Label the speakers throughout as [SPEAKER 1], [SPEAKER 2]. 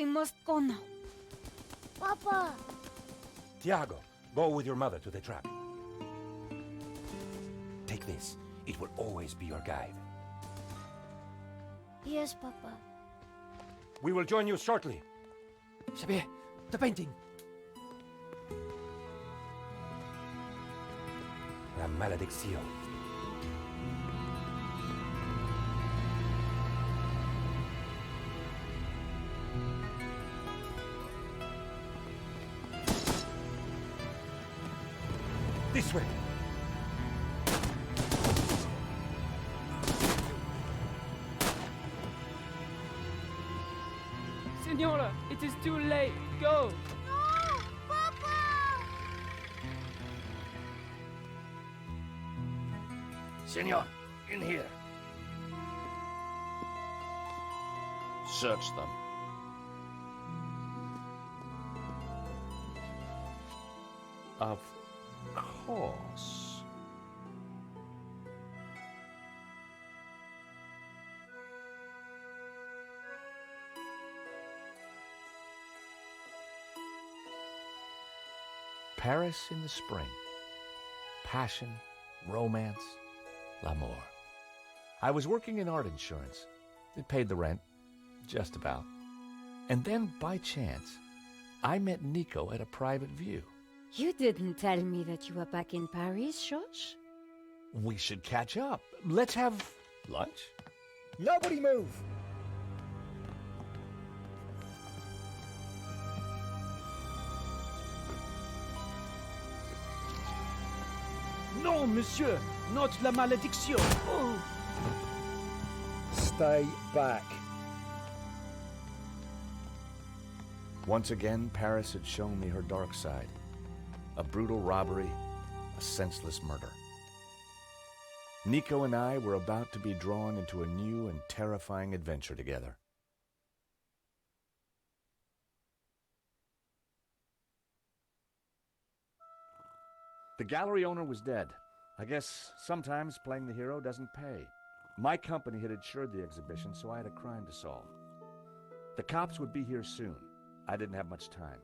[SPEAKER 1] We must go now.
[SPEAKER 2] Papa!
[SPEAKER 3] Tiago, go with your mother to the trap. Take this. It will always be your guide.
[SPEAKER 2] Yes, Papa.
[SPEAKER 3] We will join you shortly.
[SPEAKER 4] Xavier, the painting.
[SPEAKER 3] La maledicción. This way.
[SPEAKER 5] Senora, it is too late. Go!
[SPEAKER 2] No! Papa!
[SPEAKER 3] Senor, in here.
[SPEAKER 6] Search them. Of course. Paris in the spring. Passion, romance, l'amour. I was working in art insurance. It paid the rent, just about. And then, by chance, I met Nico at a private view.
[SPEAKER 1] You didn't tell me that you were back in Paris, George?
[SPEAKER 6] We should catch up. Let's have lunch.
[SPEAKER 4] Nobody move!
[SPEAKER 5] No, monsieur! Not la malédiction! Oh.
[SPEAKER 4] Stay back.
[SPEAKER 6] Once again, Paris had shown me her dark side. A brutal robbery, a senseless murder. Nico and I were about to be drawn into a new and terrifying adventure together. The gallery owner was dead. I guess sometimes playing the hero doesn't pay. My company had insured the exhibition, so I had a crime to solve. The cops would be here soon. I didn't have much time.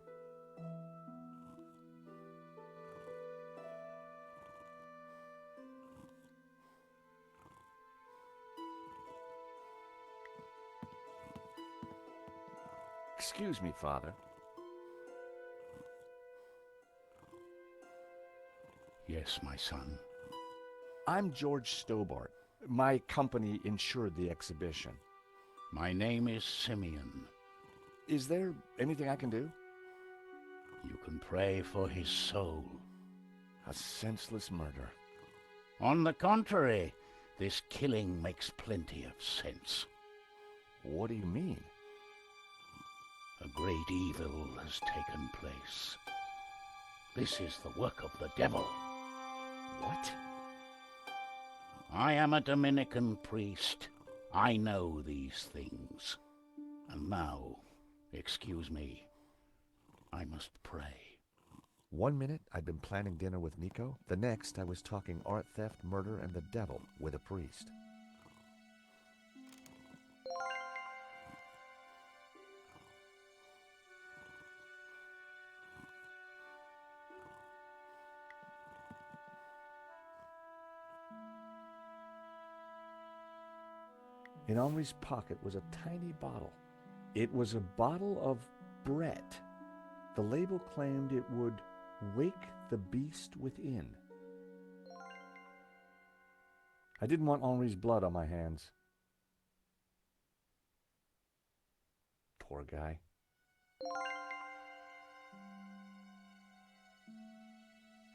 [SPEAKER 6] Excuse me, Father.
[SPEAKER 7] Yes, my son.
[SPEAKER 6] I'm George Stobart. My company insured the exhibition.
[SPEAKER 7] My name is Simeon.
[SPEAKER 6] Is there anything I can do?
[SPEAKER 7] You can pray for his soul.
[SPEAKER 6] A senseless murder.
[SPEAKER 7] On the contrary, this killing makes plenty of sense.
[SPEAKER 6] What do you mean?
[SPEAKER 7] A great evil has taken place. This is the work of the devil.
[SPEAKER 6] What?
[SPEAKER 7] I am a Dominican priest. I know these things. And now, excuse me, I must pray.
[SPEAKER 6] 1 minute, I'd been planning dinner with Nico. The next, I was talking art theft, murder, and the devil with a priest. In Henri's pocket was a tiny bottle. It was a bottle of Brett. The label claimed it would wake the beast within. I didn't want Henri's blood on my hands. Poor guy.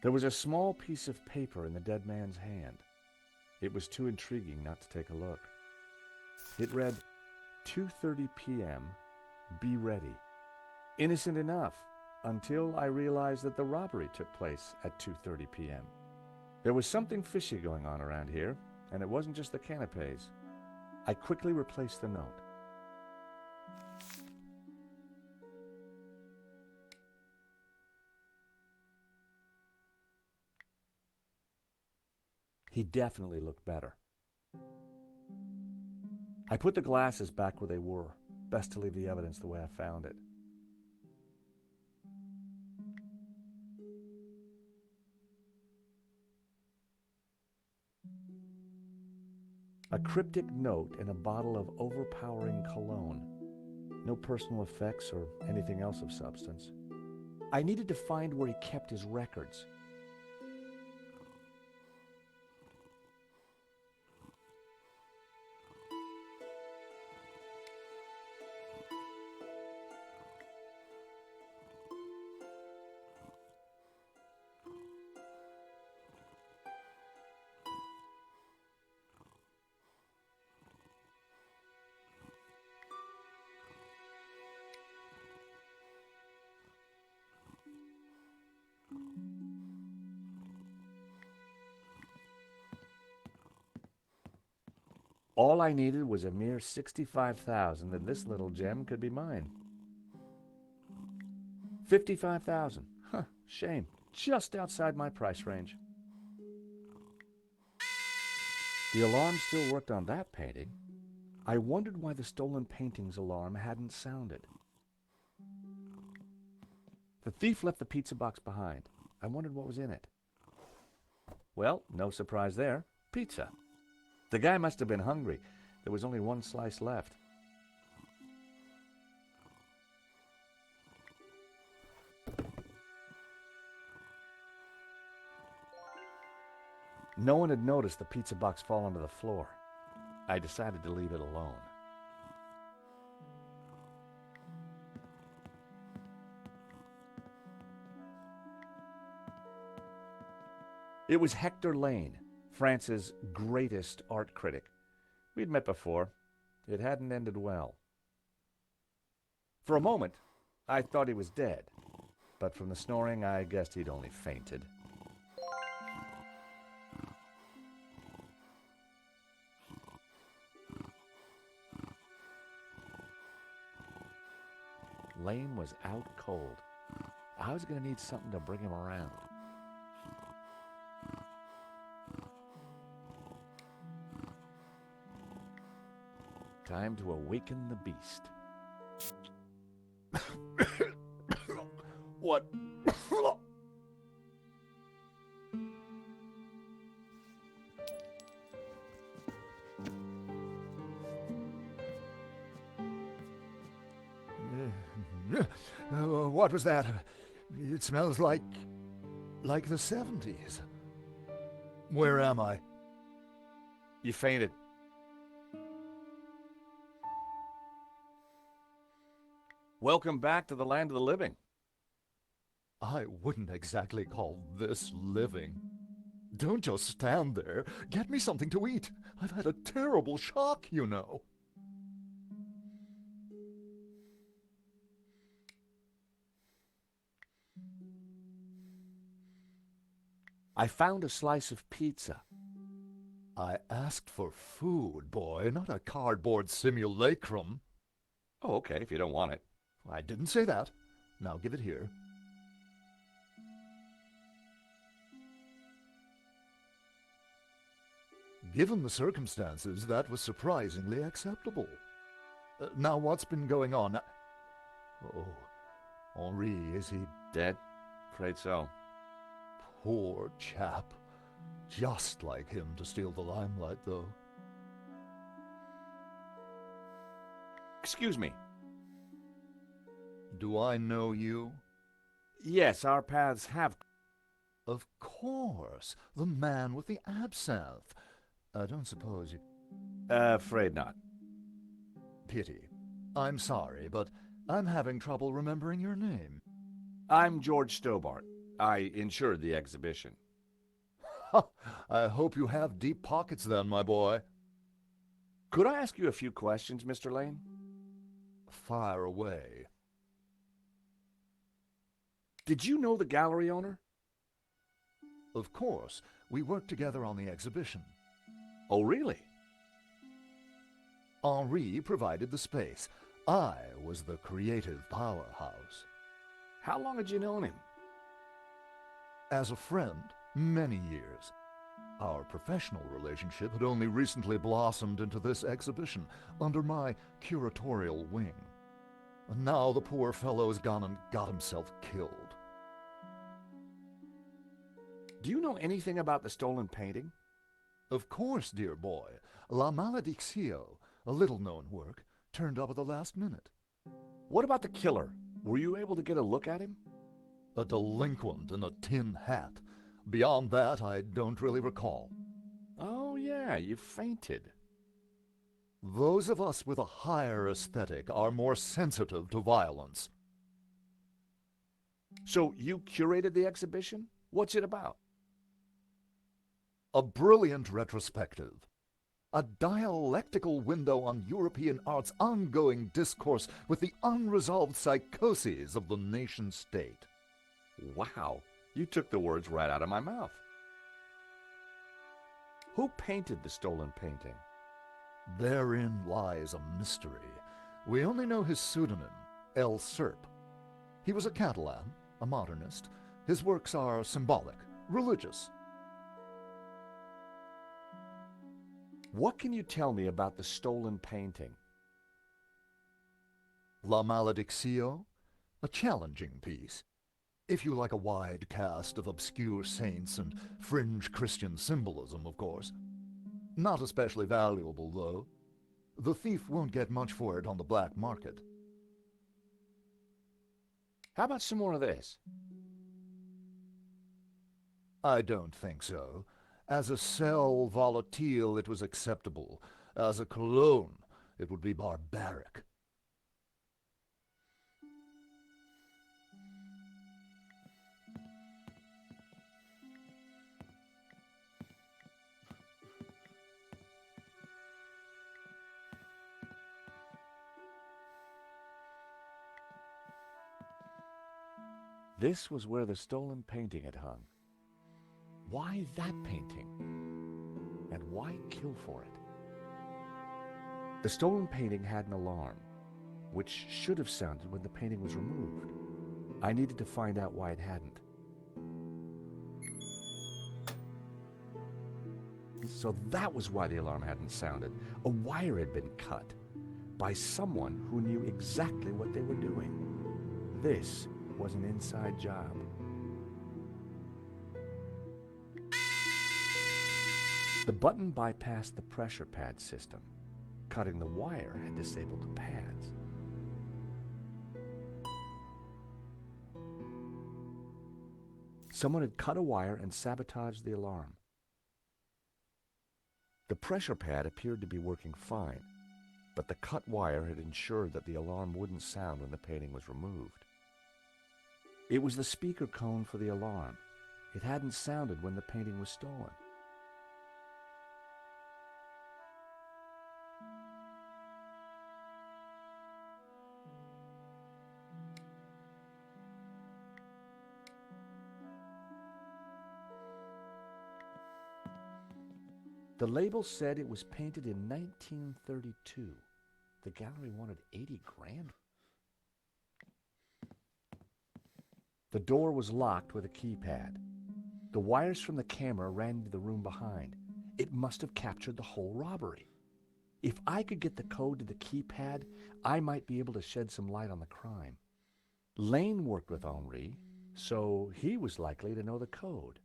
[SPEAKER 6] There was a small piece of paper in the dead man's hand. It was too intriguing not to take a look. It read, 2:30 p.m., be ready. Innocent enough, until I realized that the robbery took place at 2:30 p.m. There was something fishy going on around here, and it wasn't just the canapes. I quickly replaced the note. He definitely looked better. I put the glasses back where they were. best to leave the evidence the way I found it. A cryptic note in a bottle of overpowering cologne. No personal effects or anything else of substance. I needed to find where he kept his records. All I needed was a mere 65,000, and this little gem could be mine. 55,000. Huh, shame. Just outside my price range. The alarm still worked on that painting. I wondered why the stolen painting's alarm hadn't sounded. The thief left the pizza box behind. I wondered what was in it. Well, no surprise there. Pizza. The guy must have been hungry. There was only one slice left. No one had noticed the pizza box fall onto the floor. I decided to leave it alone. It was Hector Lane, France's greatest art critic. We'd met before. It hadn't ended well. For a moment, I thought he was dead, but from the snoring, I guessed he'd only fainted. Lane was out cold. I was going to need something to bring him around. Time to awaken the beast. What?
[SPEAKER 8] What was that? It smells like the 70s. Where am I?
[SPEAKER 6] You fainted. Welcome back to the land of the living.
[SPEAKER 8] I wouldn't exactly call this living. Don't just stand there. Get me something to eat. I've had a terrible shock, you know.
[SPEAKER 6] I found a slice of pizza.
[SPEAKER 8] I asked for food, boy, not a cardboard simulacrum.
[SPEAKER 6] Oh, okay, if you don't want it.
[SPEAKER 8] I didn't say that. Now give it here. Given the circumstances, that was surprisingly acceptable. Now what's been going on? Oh, Henri, is he
[SPEAKER 6] Dead? Afraid so.
[SPEAKER 8] poor chap? Just like him to steal the limelight, though.
[SPEAKER 6] Excuse me.
[SPEAKER 8] Do I know you?
[SPEAKER 6] Yes, our paths have...
[SPEAKER 8] Of course, the man with the absinthe. I don't suppose you...
[SPEAKER 6] Afraid not.
[SPEAKER 8] Pity. I'm sorry, but I'm having trouble remembering your name.
[SPEAKER 6] I'm George Stobart. I insured the exhibition.
[SPEAKER 8] I hope you have deep pockets then, my boy.
[SPEAKER 6] Could I ask you a few questions, Mr. Lane?
[SPEAKER 8] Fire away.
[SPEAKER 6] Did you know the gallery owner?
[SPEAKER 8] Of course, we worked together on the exhibition.
[SPEAKER 6] Oh, really?
[SPEAKER 8] Henri provided the space. I was the creative powerhouse.
[SPEAKER 6] How long had you known him?
[SPEAKER 8] As a friend, many years. Our professional relationship had only recently blossomed into this exhibition under my curatorial wing. And now the poor fellow's gone and got himself killed.
[SPEAKER 6] Do you know anything about the stolen painting?
[SPEAKER 8] Of course, dear boy. La Maledictio, a little-known work, turned up at the last minute.
[SPEAKER 6] What about the killer? Were you able to get a look at him?
[SPEAKER 8] A delinquent in a tin hat. Beyond that, I don't really recall.
[SPEAKER 6] Oh, yeah, you fainted.
[SPEAKER 8] Those of us with a higher aesthetic are more sensitive to violence.
[SPEAKER 6] So you curated the exhibition? What's it about?
[SPEAKER 8] A brilliant retrospective. A dialectical window on European art's ongoing discourse with the unresolved psychoses of the nation-state.
[SPEAKER 6] Wow, you took the words right out of my mouth. Who painted the stolen painting?
[SPEAKER 8] Therein lies a mystery. We only know his pseudonym, El Serp. He was a Catalan, a modernist. His works are symbolic, religious.
[SPEAKER 6] What can you tell me about the stolen painting?
[SPEAKER 8] La Maledictio, a challenging piece. If you like a wide cast of obscure saints and fringe Christian symbolism, of course. Not especially valuable, though. The thief won't get much for it on the black market.
[SPEAKER 6] How about some more of this?
[SPEAKER 8] I don't think so. As a sel volatile, it was acceptable. As a cologne, it would be barbaric.
[SPEAKER 6] This was where the stolen painting had hung. Why that painting? And why kill for it? The stolen painting had an alarm, which should have sounded when the painting was removed. I needed to find out why it hadn't. So that was why the alarm hadn't sounded. A wire had been cut by someone who knew exactly what they were doing. This was an inside job. The button bypassed the pressure pad system. Cutting the wire had disabled the pads. Someone had cut a wire and sabotaged the alarm. The pressure pad appeared to be working fine, but the cut wire had ensured that the alarm wouldn't sound when the painting was removed. It was the speaker cone for the alarm. It hadn't sounded when the painting was stolen. The label said it was painted in 1932. The gallery wanted 80 grand. The door was locked with a keypad. The wires from the camera ran into the room behind. It must have captured the whole robbery. If I could get the code to the keypad, I might be able to shed some light on the crime. Lane worked with Henri, so he was likely to know the code.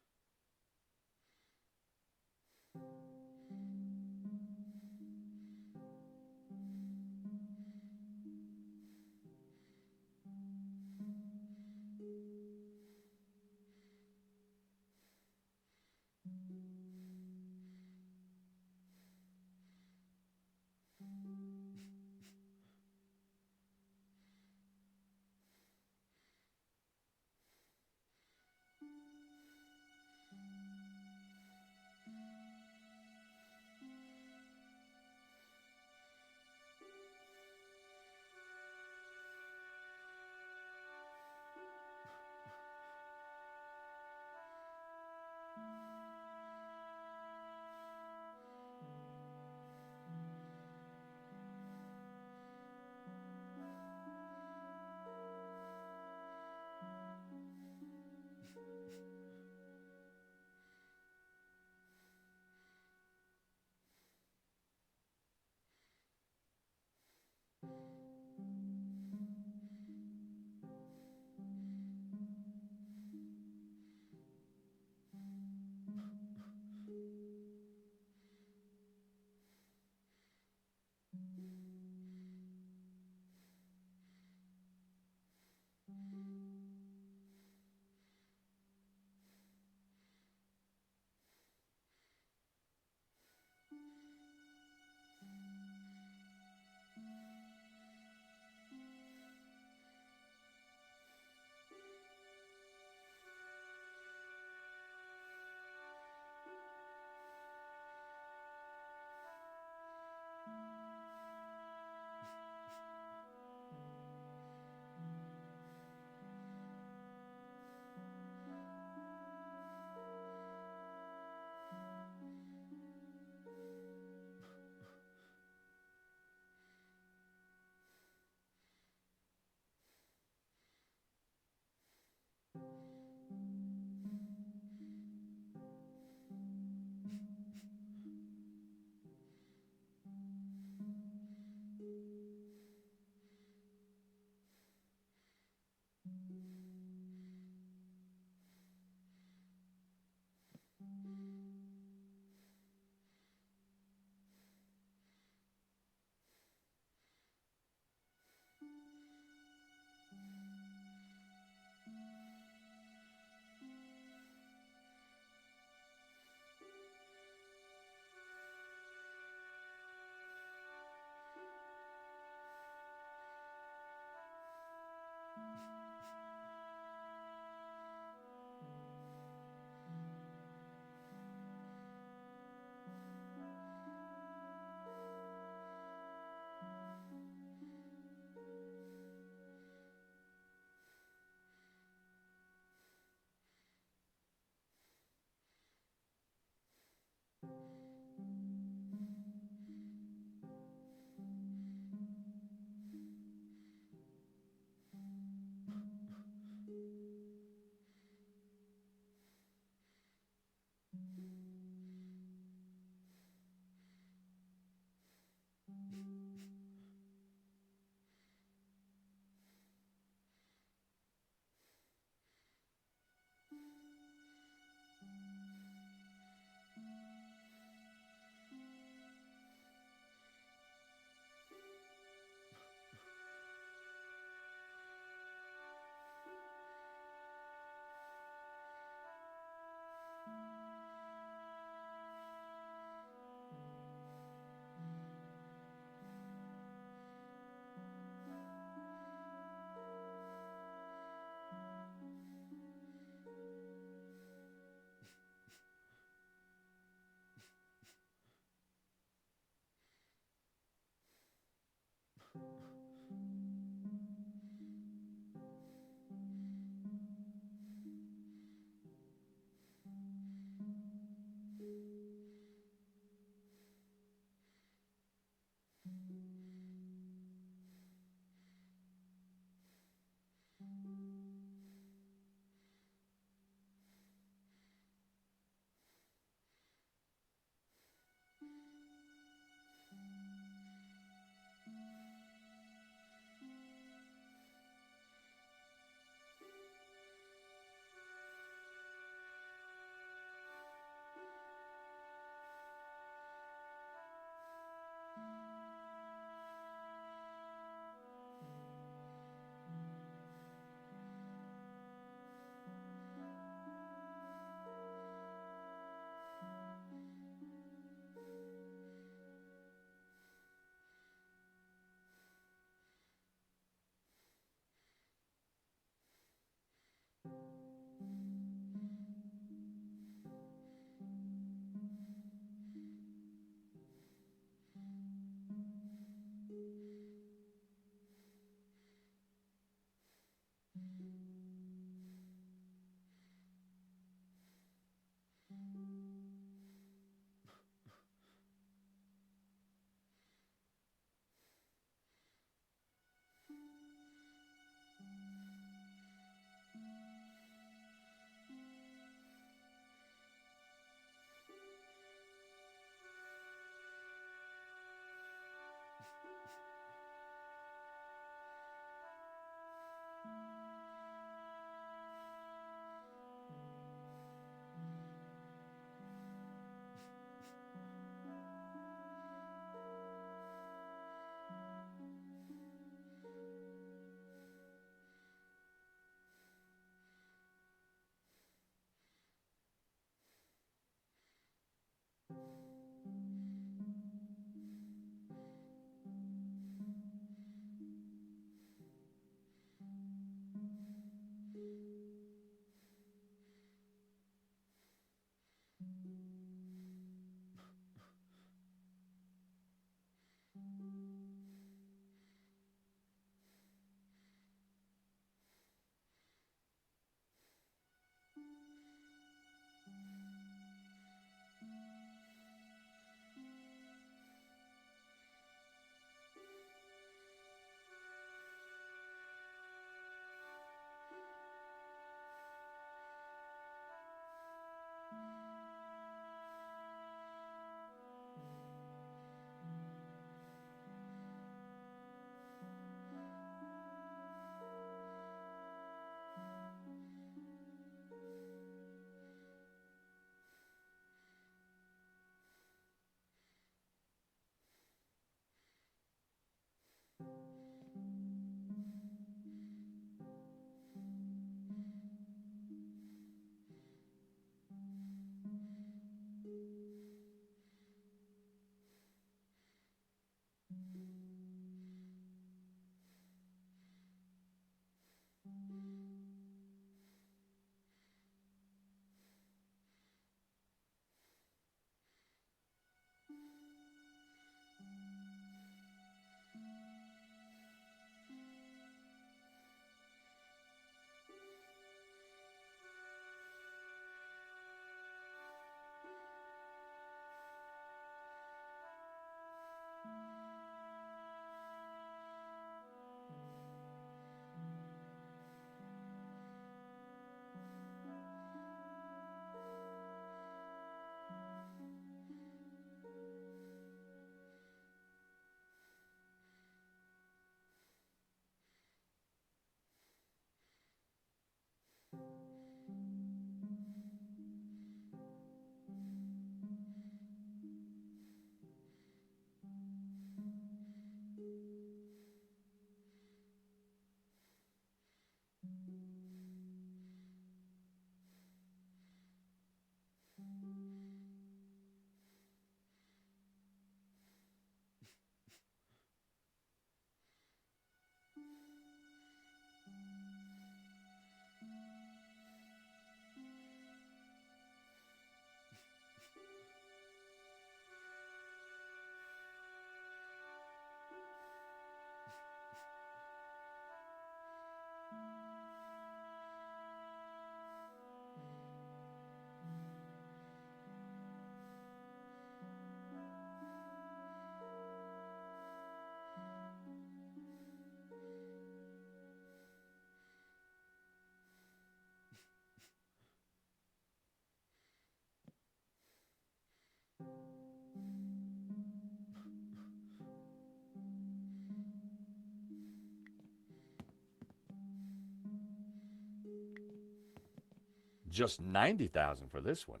[SPEAKER 6] Just 90,000 for this one.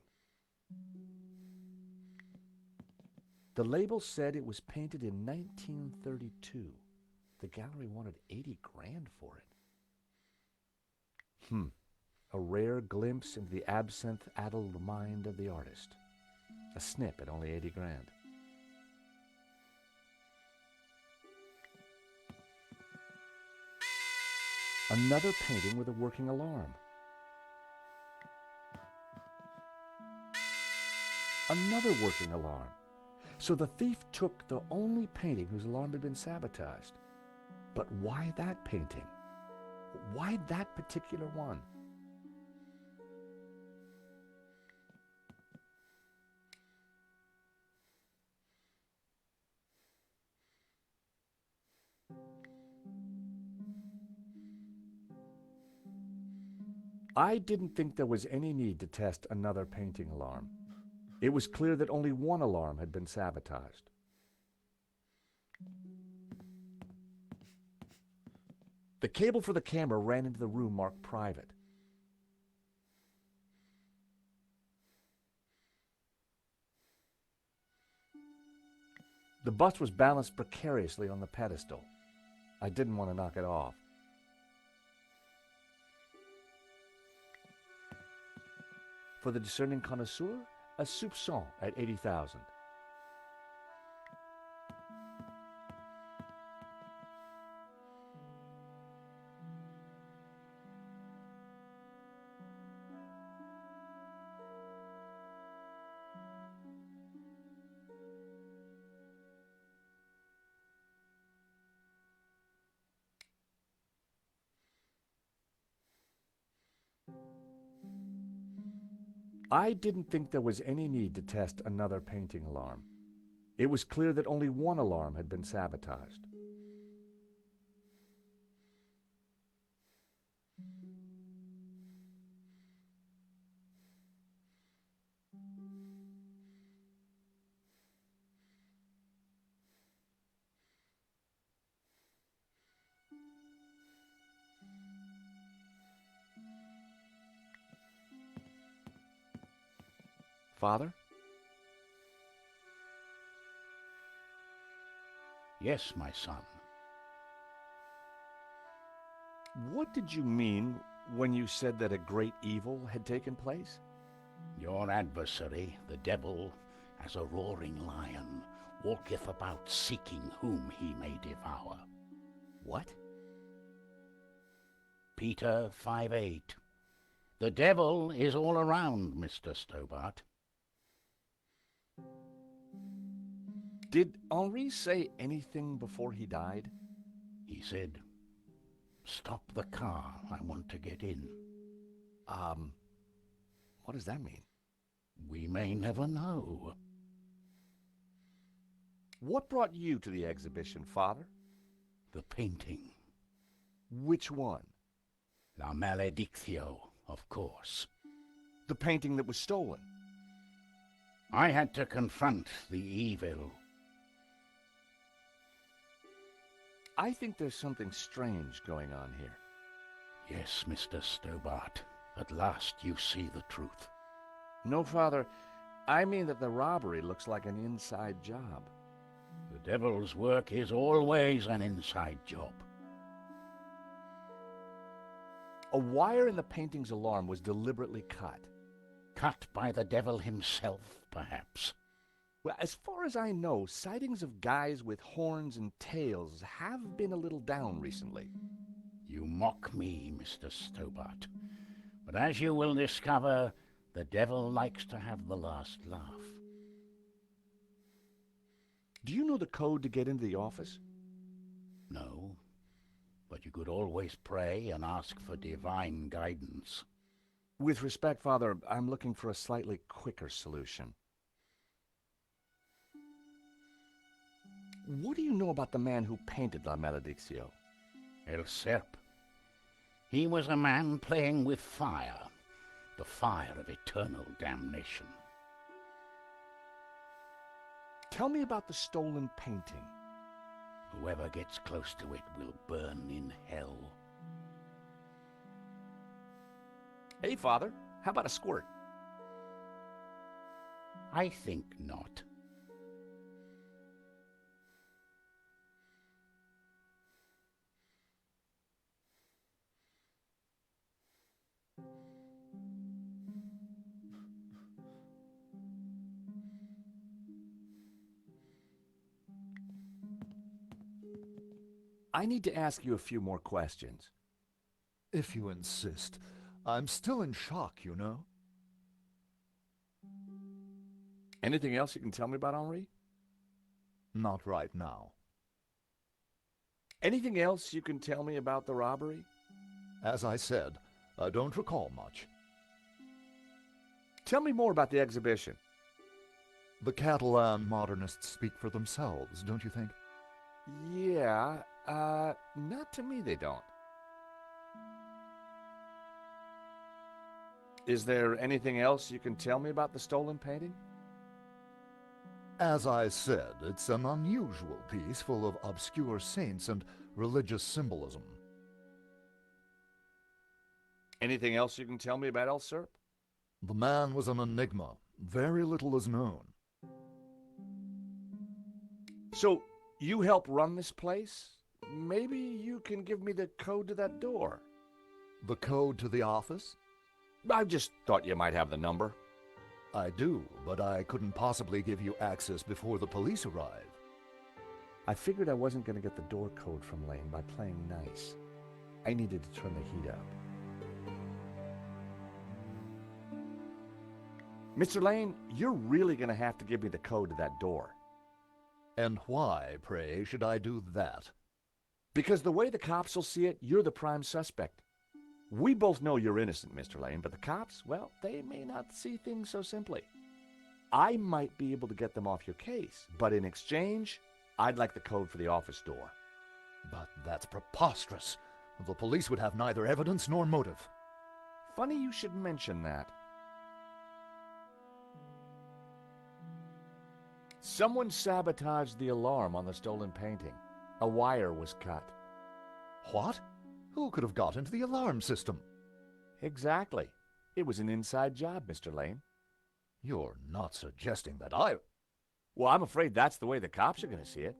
[SPEAKER 6] The label said it was painted in 1932. The gallery wanted 80 grand for it. A rare glimpse into the absinthe-addled mind of the artist. A snip at only 80 grand. Another painting with a working alarm. Another working alarm. So the thief took the only painting whose alarm had been sabotaged. But why that painting? Why that particular one? I didn't think there was any need to test another painting alarm. It was clear that only one alarm had been sabotaged. The cable for the camera ran into the room marked private. The bust was balanced precariously on the pedestal. I didn't want to knock it off. For the discerning connoisseur, a soupçon at 80,000. I didn't think there was any need to test another painting alarm. It was clear that only one alarm had been sabotaged. Father?
[SPEAKER 7] Yes, my son.
[SPEAKER 6] What did you mean when you said that a great evil had taken place?
[SPEAKER 7] Your adversary, the devil, as a roaring lion, walketh about seeking whom he may devour.
[SPEAKER 6] What?
[SPEAKER 7] Peter 5:8. The devil is all around, Mr. Stobart.
[SPEAKER 6] Did Henri say anything before he died?
[SPEAKER 7] He said, "Stop the car, I want to get in."
[SPEAKER 6] What does that mean?
[SPEAKER 7] We may never know.
[SPEAKER 6] What brought you to the exhibition, Father?
[SPEAKER 7] The painting.
[SPEAKER 6] Which one?
[SPEAKER 7] La Maledictio, of course.
[SPEAKER 6] The painting that was stolen?
[SPEAKER 7] I had to confront the evil.
[SPEAKER 6] I think there's something strange going on here.
[SPEAKER 7] Yes, Mr. Stobart. At last you see the truth.
[SPEAKER 6] No, Father. I mean that the robbery looks like an inside job.
[SPEAKER 7] The devil's work is always an inside job.
[SPEAKER 6] A wire in the painting's alarm was deliberately cut.
[SPEAKER 7] Cut by the devil himself, perhaps.
[SPEAKER 6] Well, as far as I know, sightings of guys with horns and tails have been a little down recently.
[SPEAKER 7] You mock me, Mr. Stobart. But as you will discover, the devil likes to have the last laugh.
[SPEAKER 6] Do you know the code to get into the office?
[SPEAKER 7] No, but you could always pray and ask for divine guidance.
[SPEAKER 6] With respect, Father, I'm looking for a slightly quicker solution. What do you know about the man who painted La Malediccio?
[SPEAKER 7] El Serp. He was a man playing with fire, the fire of eternal damnation.
[SPEAKER 6] Tell me about the stolen painting.
[SPEAKER 7] Whoever gets close to it will burn in hell.
[SPEAKER 6] Hey, Father, how about a squirt?
[SPEAKER 7] I think not.
[SPEAKER 6] I need to ask you a few more questions.
[SPEAKER 8] If you insist. I'm still in shock, you know.
[SPEAKER 6] Anything else you can tell me about Henri?
[SPEAKER 8] Not right now.
[SPEAKER 6] Anything else you can tell me about the robbery?
[SPEAKER 8] As I said, I don't recall much.
[SPEAKER 6] Tell me more about the exhibition.
[SPEAKER 8] The Catalan modernists speak for themselves, don't you think?
[SPEAKER 6] Yeah, not to me they don't. Is there anything else you can tell me about the stolen painting?
[SPEAKER 8] As I said, it's an unusual piece full of obscure saints and religious symbolism.
[SPEAKER 6] Anything else you can tell me about El Serp?
[SPEAKER 8] The man was an enigma. Very little is known.
[SPEAKER 6] So, you help run this place? Maybe you can give me the code to that door.
[SPEAKER 8] The code to the office?
[SPEAKER 6] I just thought you might have the number.
[SPEAKER 8] I do, but I couldn't possibly give you access before the police arrive.
[SPEAKER 6] I figured I wasn't going to get the door code from Lane by playing nice. I needed to turn the heat up. Mr. Lane, you're really going to have to give me the code to that door.
[SPEAKER 8] And why, pray, should I do that?
[SPEAKER 6] Because the way the cops will see it, you're the prime suspect. We both know you're innocent, Mr. Lane, but the cops, well, they may not see things so simply. I might be able to get them off your case, but in exchange, I'd like the code for the office door.
[SPEAKER 8] But that's preposterous. The police would have neither evidence nor motive.
[SPEAKER 6] Funny you should mention that. Someone sabotaged the alarm on the stolen painting. A wire was cut.
[SPEAKER 8] What? Who could have got into the alarm system?
[SPEAKER 6] Exactly. It was an inside job, Mr. Lane.
[SPEAKER 8] You're not suggesting that I...
[SPEAKER 6] Well, I'm afraid that's the way the cops are going to see it.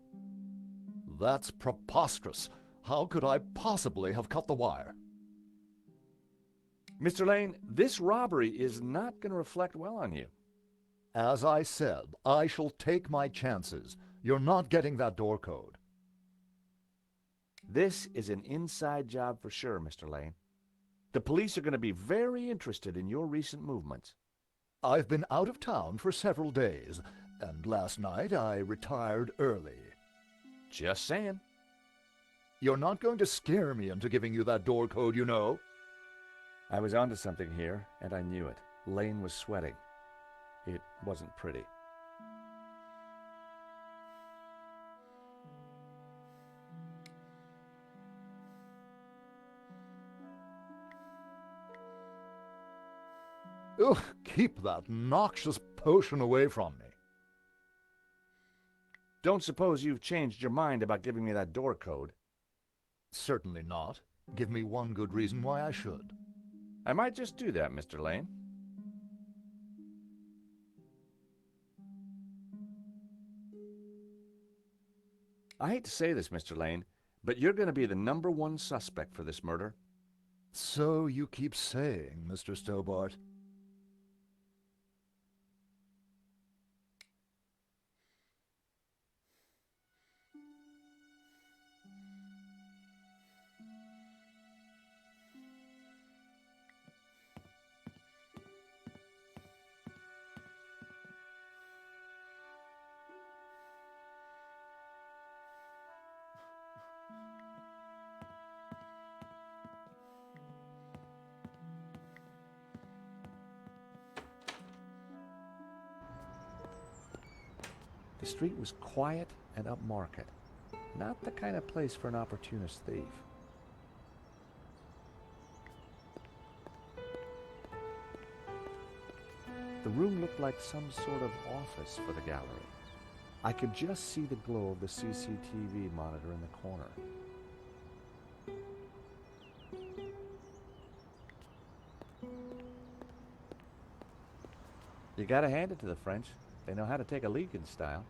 [SPEAKER 8] That's preposterous. How could I possibly have cut the wire?
[SPEAKER 6] Mr. Lane, this robbery is not going to reflect well on you.
[SPEAKER 8] As I said, I shall take my chances. You're not getting that door code.
[SPEAKER 6] This is an inside job for sure, Mr. Lane. The police are going to be very interested in your recent movements.
[SPEAKER 8] I've been out of town for several days, and last night I retired early.
[SPEAKER 6] Just saying.
[SPEAKER 8] You're not going to scare me into giving you that door code, you know.
[SPEAKER 6] I was onto something here, and I knew it. Lane was sweating. It wasn't pretty.
[SPEAKER 8] Ugh, keep that noxious potion away from me.
[SPEAKER 6] Don't suppose you've changed your mind about giving me that door code?
[SPEAKER 8] Certainly not. Give me one good reason why I should.
[SPEAKER 6] I might just do that, Mr. Lane. I hate to say this, Mr. Lane, but you're going to be the #1 suspect for this murder.
[SPEAKER 8] So you keep saying, Mr. Stobart.
[SPEAKER 6] The street was quiet and upmarket. Not the kind of place for an opportunist thief. The room looked like some sort of office for the gallery. I could just see the glow of the CCTV monitor in the corner. You gotta hand it to the French. They know how to take a leak in style.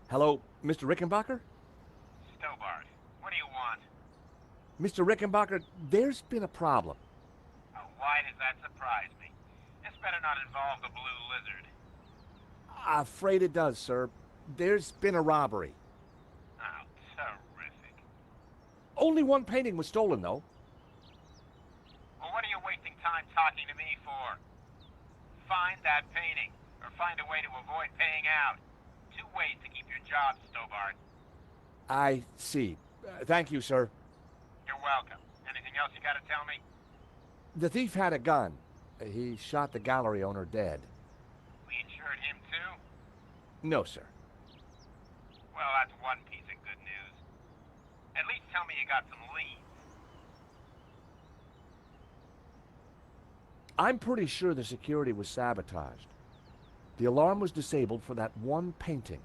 [SPEAKER 6] Hello, Mr. Rickenbacker?
[SPEAKER 9] Stobart, what do you want?
[SPEAKER 6] Mr. Rickenbacker, there's been a problem.
[SPEAKER 9] Why does that surprise me? This better not involve the Blue Lizard.
[SPEAKER 6] Afraid it does, sir. There's been a robbery.
[SPEAKER 9] Oh, terrific.
[SPEAKER 6] Only one painting was stolen, though.
[SPEAKER 9] Well, what are you wasting time talking to me for? Find that painting, or find a way to avoid paying out. Two ways to keep your job, Stobart.
[SPEAKER 6] I see. Thank you, sir.
[SPEAKER 9] You're welcome. Anything else you gotta tell me?
[SPEAKER 6] The thief had a gun. He shot the gallery owner dead.
[SPEAKER 9] We insured him too?
[SPEAKER 6] No, sir.
[SPEAKER 9] Well, that's one piece of good news. At least tell me you got some leads.
[SPEAKER 6] I'm pretty sure the security was sabotaged. The alarm was disabled for that one painting.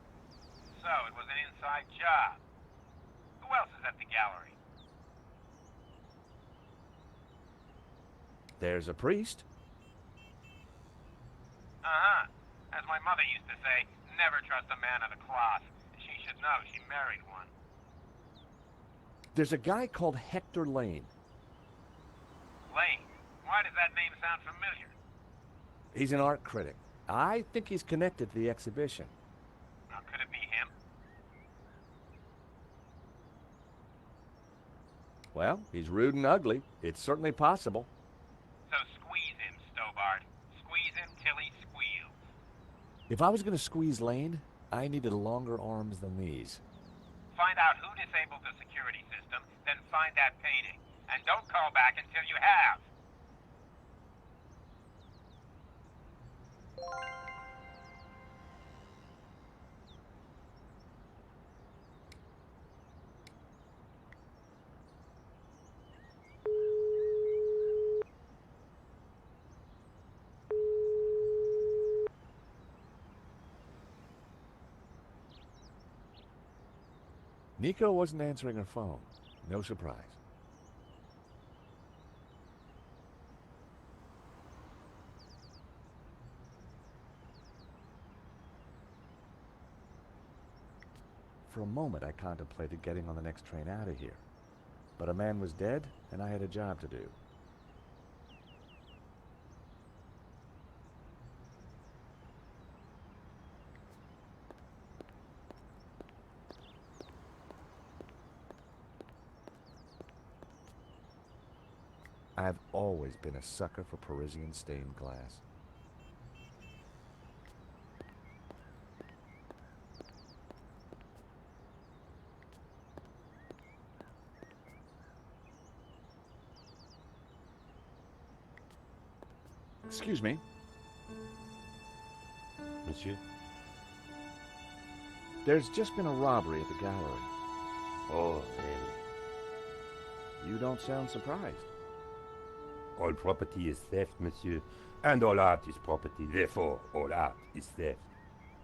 [SPEAKER 9] So, it was an inside job. Who else is at the gallery?
[SPEAKER 6] There's a priest.
[SPEAKER 9] Uh-huh. As my mother used to say, never trust a man of the cloth. She should know she married one.
[SPEAKER 6] There's a guy called Hector Lane.
[SPEAKER 9] Lane? Why does that name sound familiar?
[SPEAKER 6] He's an art critic. I think he's connected to the exhibition.
[SPEAKER 9] Now, could it be him?
[SPEAKER 6] Well, he's rude and ugly. It's certainly possible.
[SPEAKER 9] So squeeze him, Stobart. Squeeze him till he squeals.
[SPEAKER 6] If I was going to squeeze Lane, I needed longer arms than these.
[SPEAKER 9] Find out who disabled the security system, then find that painting. And don't call back until you have.
[SPEAKER 6] Nico wasn't answering her phone. No surprise. For a moment, I contemplated getting on the next train out of here. But a man was dead, and I had a job to do. I've always been a sucker for Parisian stained glass. Excuse me.
[SPEAKER 3] Monsieur?
[SPEAKER 6] There's just been a robbery at the gallery.
[SPEAKER 3] Oh, really?
[SPEAKER 6] You don't sound surprised.
[SPEAKER 3] All property is theft, monsieur. And all art is property. Therefore, all art is theft.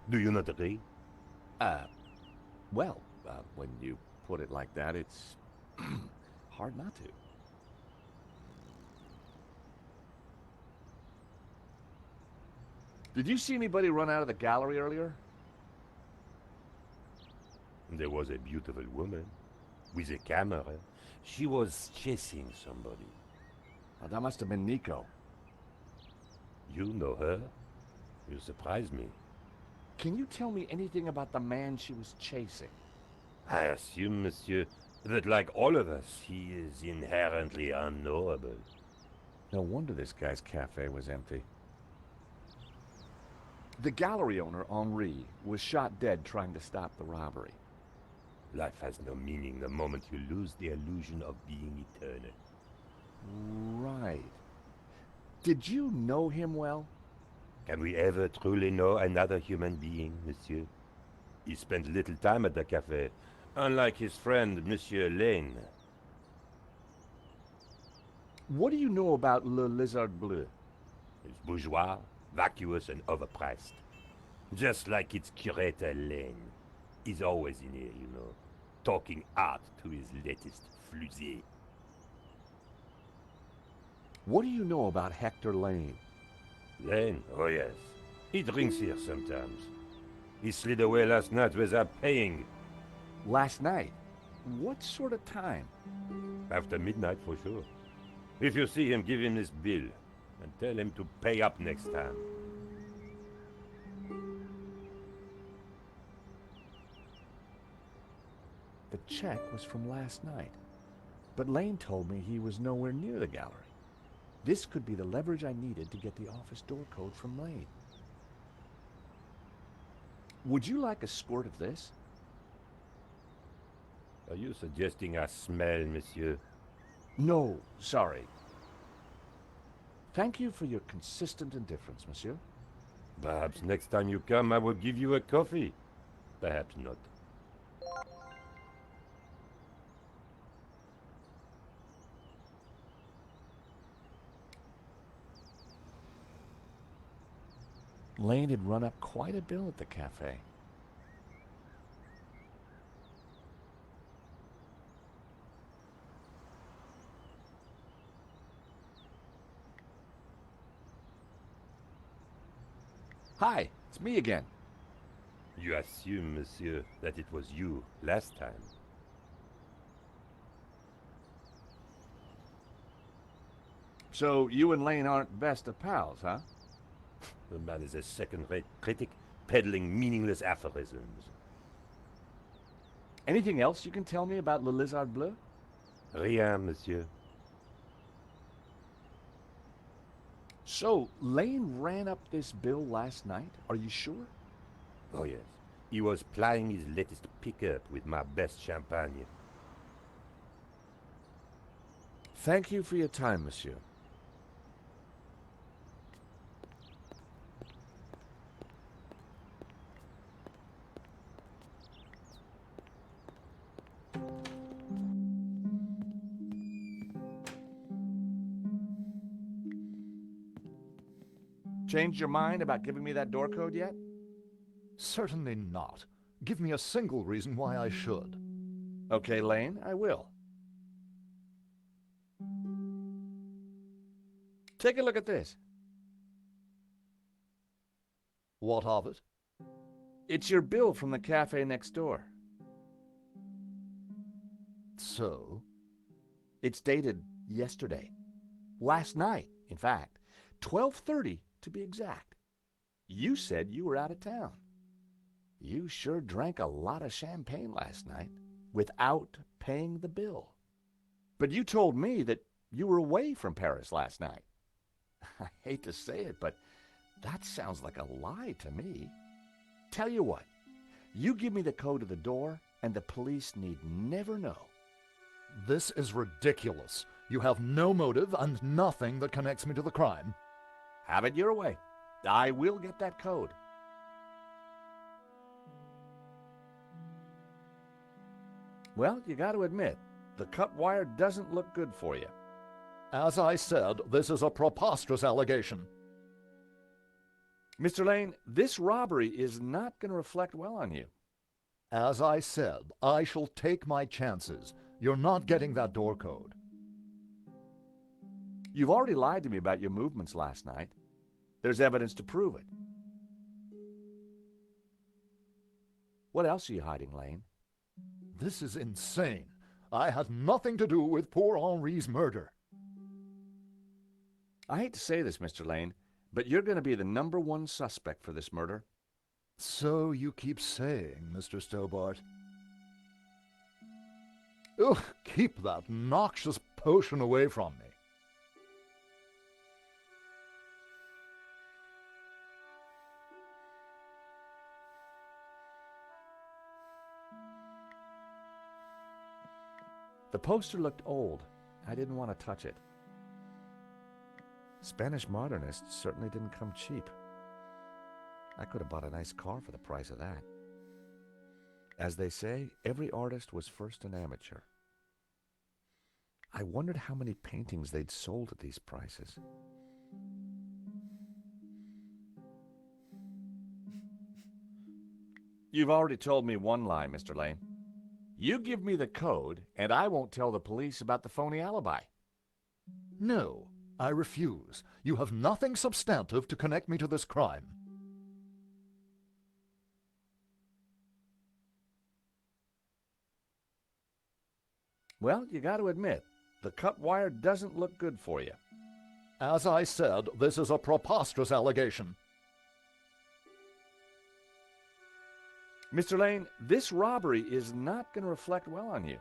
[SPEAKER 3] Do you not agree?
[SPEAKER 6] Well, when you put it like that, it's hard not to. Did you see anybody run out of the gallery earlier?
[SPEAKER 3] There was a beautiful woman with a camera. She was chasing somebody.
[SPEAKER 6] Oh, that must have been Nico.
[SPEAKER 3] You know her? You surprise me.
[SPEAKER 6] Can you tell me anything about the man she was chasing?
[SPEAKER 3] I assume, monsieur, that like all of us, he is inherently unknowable.
[SPEAKER 6] No wonder this guy's cafe was empty. The gallery owner, Henri, was shot dead trying to stop the robbery.
[SPEAKER 3] Life has no meaning the moment you lose the illusion of being eternal.
[SPEAKER 6] Right. Did you know him well?
[SPEAKER 3] Can we ever truly know another human being, monsieur? He spent little time at the cafe, unlike his friend, Monsieur Lane.
[SPEAKER 6] What do you know about Le Lizard Bleu?
[SPEAKER 3] It's bourgeois, vacuous, and overpriced. Just like its curator Lane. He's always in here, you know, talking art to his latest flusée.
[SPEAKER 6] What do you know about Hector Lane?
[SPEAKER 3] Lane? Oh yes. He drinks here sometimes. He slid away last night without paying.
[SPEAKER 6] Last night? What sort of time?
[SPEAKER 3] After midnight for sure. If you see him, give him this bill and tell him to pay up next time.
[SPEAKER 6] The check was from last night, but Lane told me he was nowhere near the gallery. This could be the leverage I needed to get the office door code from Lane. Would you like a squirt of this?
[SPEAKER 3] Are you suggesting I smell, monsieur?
[SPEAKER 6] No, sorry. Thank you for your consistent indifference, monsieur.
[SPEAKER 3] Perhaps next time you come, I will give you a coffee. Perhaps not.
[SPEAKER 6] Lane had run up quite a bill at the cafe. Hi, it's me again.
[SPEAKER 3] You assume, monsieur, that it was you last time.
[SPEAKER 6] So you and Lane aren't best of pals, huh?
[SPEAKER 3] The man is a second-rate critic, peddling meaningless aphorisms.
[SPEAKER 6] Anything else you can tell me about Le Lizard Bleu?
[SPEAKER 3] Rien, monsieur.
[SPEAKER 6] So, Lane ran up this bill last night? Are you sure?
[SPEAKER 3] Oh yes. He was plying his latest pickup with my best champagne.
[SPEAKER 6] Thank you for your time, monsieur. Changed your mind about giving me that door code yet?
[SPEAKER 8] Certainly not. Give me a single reason why I should.
[SPEAKER 6] Okay, Lane, I will. Take a look at this.
[SPEAKER 8] What of it?
[SPEAKER 6] It's your bill from the cafe next door.
[SPEAKER 8] So?
[SPEAKER 6] It's dated yesterday. Last night, in fact. 12:30 to be exact. You said you were out of town. You sure drank a lot of champagne last night without paying the bill. But you told me that you were away from Paris last night. I hate to say it, but that sounds like a lie to me. Tell you what, you give me the code to the door and the police need never know.
[SPEAKER 8] This is ridiculous. You have no motive and nothing that connects me to the crime.
[SPEAKER 6] Have it your way. I will get that code. Well, you got to admit, the cut wire doesn't look good for you.
[SPEAKER 8] As I said, this is a preposterous allegation.
[SPEAKER 6] Mr. Lane, this robbery is not going to reflect well on you.
[SPEAKER 8] As I said, I shall take my chances. You're not getting that door code.
[SPEAKER 6] You've already lied to me about your movements last night. There's evidence to prove it. What else are you hiding, Lane?
[SPEAKER 8] This is insane. I had nothing to do with poor Henri's murder.
[SPEAKER 6] I hate to say this, Mr. Lane, but you're going to be the #1 suspect for this murder.
[SPEAKER 8] So you keep saying, Mr. Stobart. Ugh, keep that noxious potion away from me.
[SPEAKER 6] The poster looked old. I didn't want to touch it. Spanish modernists certainly didn't come cheap. I could have bought a nice car for the price of that. As they say, every artist was first an amateur. I wondered how many paintings they'd sold at these prices. You've already told me one lie, Mr. Lane. You give me the code, and I won't tell the police about the phony alibi.
[SPEAKER 8] No, I refuse. You have nothing substantive to connect me to this crime.
[SPEAKER 6] Well, you got to admit, the cut wire doesn't look good for you.
[SPEAKER 8] As I said, this is a preposterous allegation.
[SPEAKER 6] Mr. Lane, this robbery is not going to reflect well on you.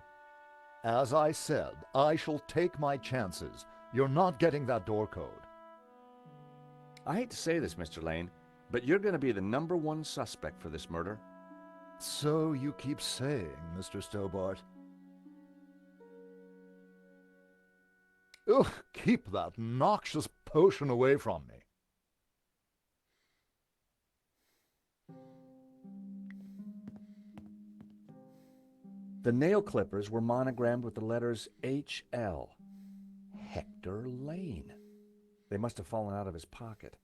[SPEAKER 8] As I said, I shall take my chances. You're not getting that door code.
[SPEAKER 6] I hate to say this, Mr. Lane, but you're going to be the #1 suspect for this murder.
[SPEAKER 8] So you keep saying, Mr. Stobart. Ugh, keep that noxious potion away from me.
[SPEAKER 6] The nail clippers were monogrammed with the letters H.L. Hector Lane. They must have fallen out of his pocket.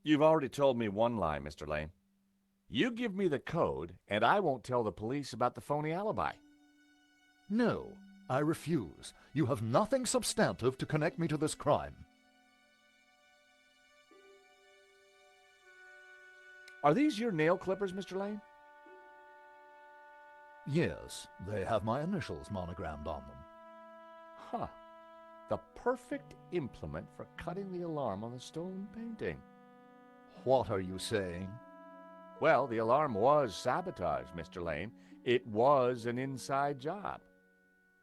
[SPEAKER 6] You've already told me one lie, Mr. Lane. You give me the code, and I won't tell the police about the phony alibi.
[SPEAKER 8] No, I refuse. You have nothing substantive to connect me to this crime.
[SPEAKER 6] Are these your nail clippers, Mr. Lane?
[SPEAKER 8] Yes, they have my initials monogrammed on them.
[SPEAKER 6] Huh. The perfect implement for cutting the alarm on the stone painting.
[SPEAKER 8] What are you saying?
[SPEAKER 6] Well, the alarm was sabotaged, Mr. Lane. It was an inside job.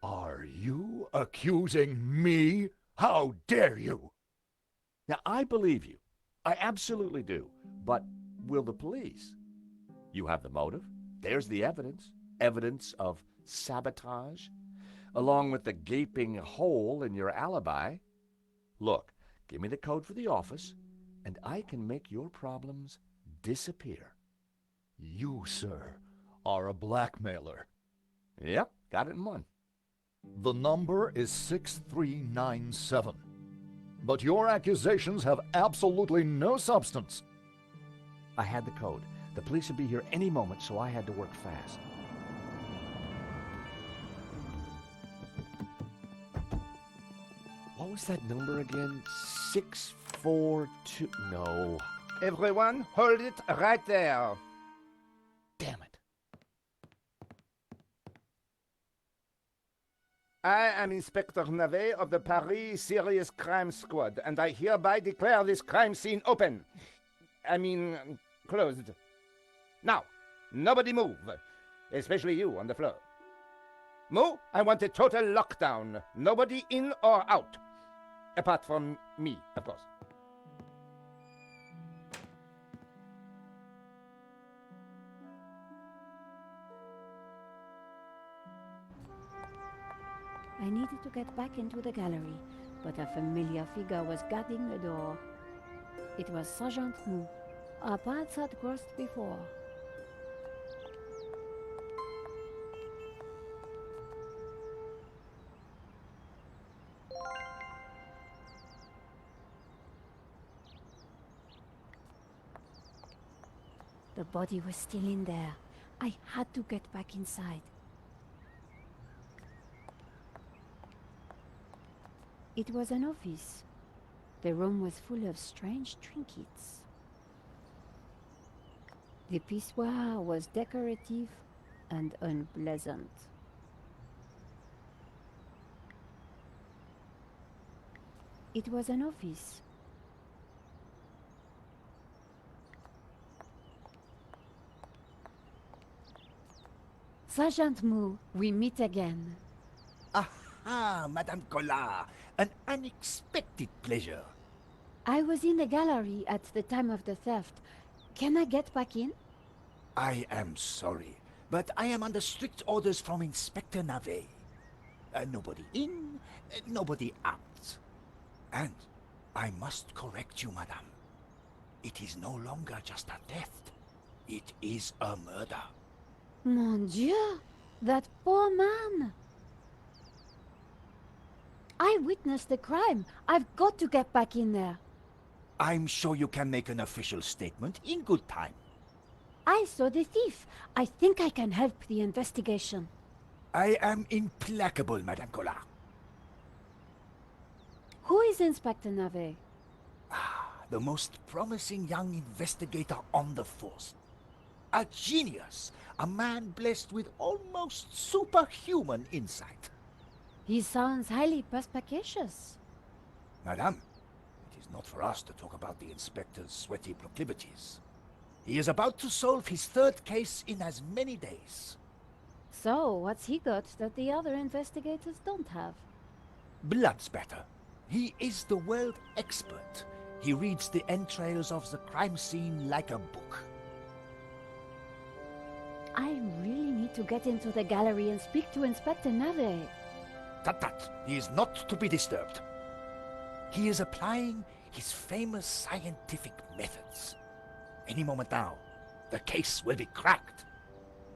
[SPEAKER 8] Are you accusing me? How dare you?
[SPEAKER 6] Now, I believe you. I absolutely do. But will the police? You have the motive. There's the evidence. Evidence of sabotage, along with the gaping hole in your alibi. Look, give me the code for the office, and I can make your problems disappear.
[SPEAKER 8] You, sir, are a blackmailer.
[SPEAKER 6] Yep, got it in one.
[SPEAKER 8] The number is 6397. But your accusations have absolutely no substance.
[SPEAKER 6] I had the code. The police would be here any moment, so I had to work fast. What was that number again? 642... No.
[SPEAKER 10] Everyone, hold it right there.
[SPEAKER 6] Damn it.
[SPEAKER 10] I am Inspector Navet of the Paris Serious Crime Squad, and I hereby declare this crime scene open. Closed. Now, nobody move, especially you on the floor. Mo, I want a total lockdown. Nobody in or out. Apart from me, of course.
[SPEAKER 1] I needed to get back into the gallery, but a familiar figure was guarding the door. It was Sergeant Mou. Our paths had crossed before. The body was still in there. I had to get back inside. It was an office. The room was full of strange trinkets. The pissoir was decorative and unpleasant. It was an office. Sergeant Mou, we meet again.
[SPEAKER 11] Aha, Madame Collard, an unexpected pleasure.
[SPEAKER 1] I was in the gallery at the time of the theft. Can I get back in?
[SPEAKER 11] I am sorry, but I am under strict orders from Inspector Navet. Nobody in, nobody out. And I must correct you, madame. It is no longer just a theft. It is a murder.
[SPEAKER 1] Mon Dieu! That poor man! I witnessed the crime. I've got to get back in there.
[SPEAKER 11] I'm sure you can make an official statement in good time.
[SPEAKER 1] I saw the thief. I think I can help the investigation.
[SPEAKER 11] I am implacable, Madame Collard.
[SPEAKER 1] Who is Inspector Navet?
[SPEAKER 11] The most promising young investigator on the force. A genius, a man blessed with almost superhuman insight.
[SPEAKER 1] He sounds highly perspicacious.
[SPEAKER 11] Madame, it is not for us to talk about the inspector's sweaty proclivities. He is about to solve his third case in as many days.
[SPEAKER 1] So, what's he got that the other investigators don't have?
[SPEAKER 11] Blood spatter. He is the world expert. He reads the entrails of the crime scene like a book.
[SPEAKER 1] I really need to get into the gallery and speak to Inspector Navet.
[SPEAKER 11] Tut tut, he is not to be disturbed. He is applying his famous scientific methods. Any moment now, the case will be cracked.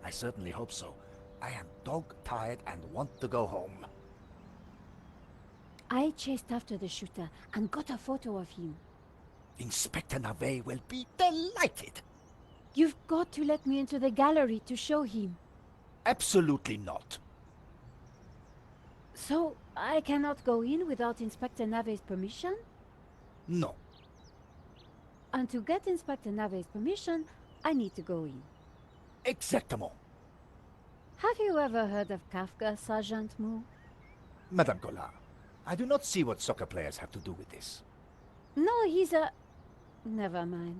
[SPEAKER 11] I certainly hope so. I am dog-tired and want to go home.
[SPEAKER 1] I chased after the shooter and got a photo of him.
[SPEAKER 11] Inspector Navet will be delighted.
[SPEAKER 1] You've got to let me into the gallery to show him.
[SPEAKER 11] Absolutely not.
[SPEAKER 1] So, I cannot go in without Inspector Navet's permission?
[SPEAKER 11] No.
[SPEAKER 1] And to get Inspector Navet's permission, I need to go in.
[SPEAKER 11] Exactement.
[SPEAKER 1] Have you ever heard of Kafka, Sergeant Mu?
[SPEAKER 11] Madame Collard, I do not see what soccer players have to do with this.
[SPEAKER 1] No, he's a... Never mind.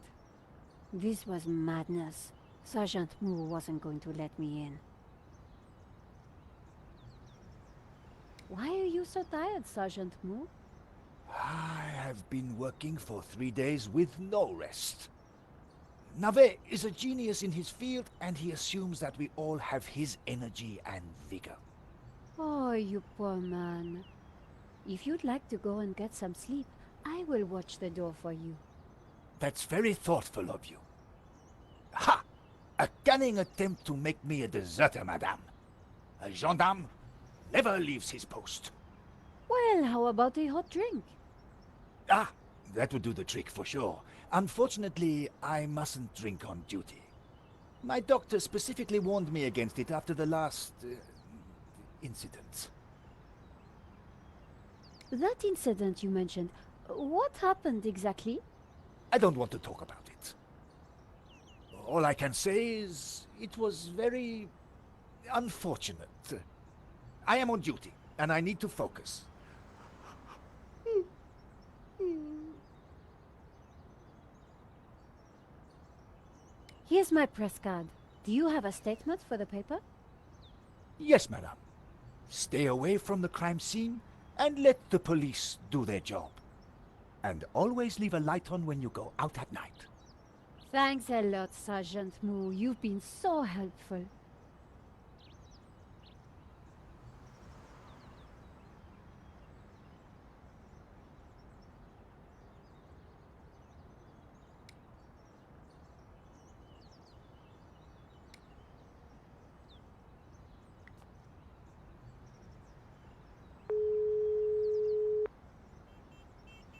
[SPEAKER 1] This was madness. Sergeant Mu wasn't going to let me in. Why are you so tired, Sergeant Mu?
[SPEAKER 11] I have been working for 3 days with no rest. Navet is a genius in his field, and he assumes that we all have his energy and vigor.
[SPEAKER 1] Oh, you poor man. If you'd like to go and get some sleep, I will watch the door for you.
[SPEAKER 11] That's very thoughtful of you. Ha! A cunning attempt to make me a deserter, madame. A gendarme never leaves his post.
[SPEAKER 1] Well, how about a hot drink?
[SPEAKER 11] Ah, that would do the trick for sure. Unfortunately, I mustn't drink on duty. My doctor specifically warned me against it after the last... incident.
[SPEAKER 1] That incident you mentioned, what happened exactly?
[SPEAKER 11] I don't want to talk about it. All I can say is it was very unfortunate. I am on duty, and I need to focus.
[SPEAKER 1] Here's my press card. Do you have a statement for the paper?
[SPEAKER 11] Yes, madame. Stay away from the crime scene and let the police do their job. And always leave a light on when you go out at night.
[SPEAKER 1] Thanks a lot, Sergeant Mu. You've been so helpful.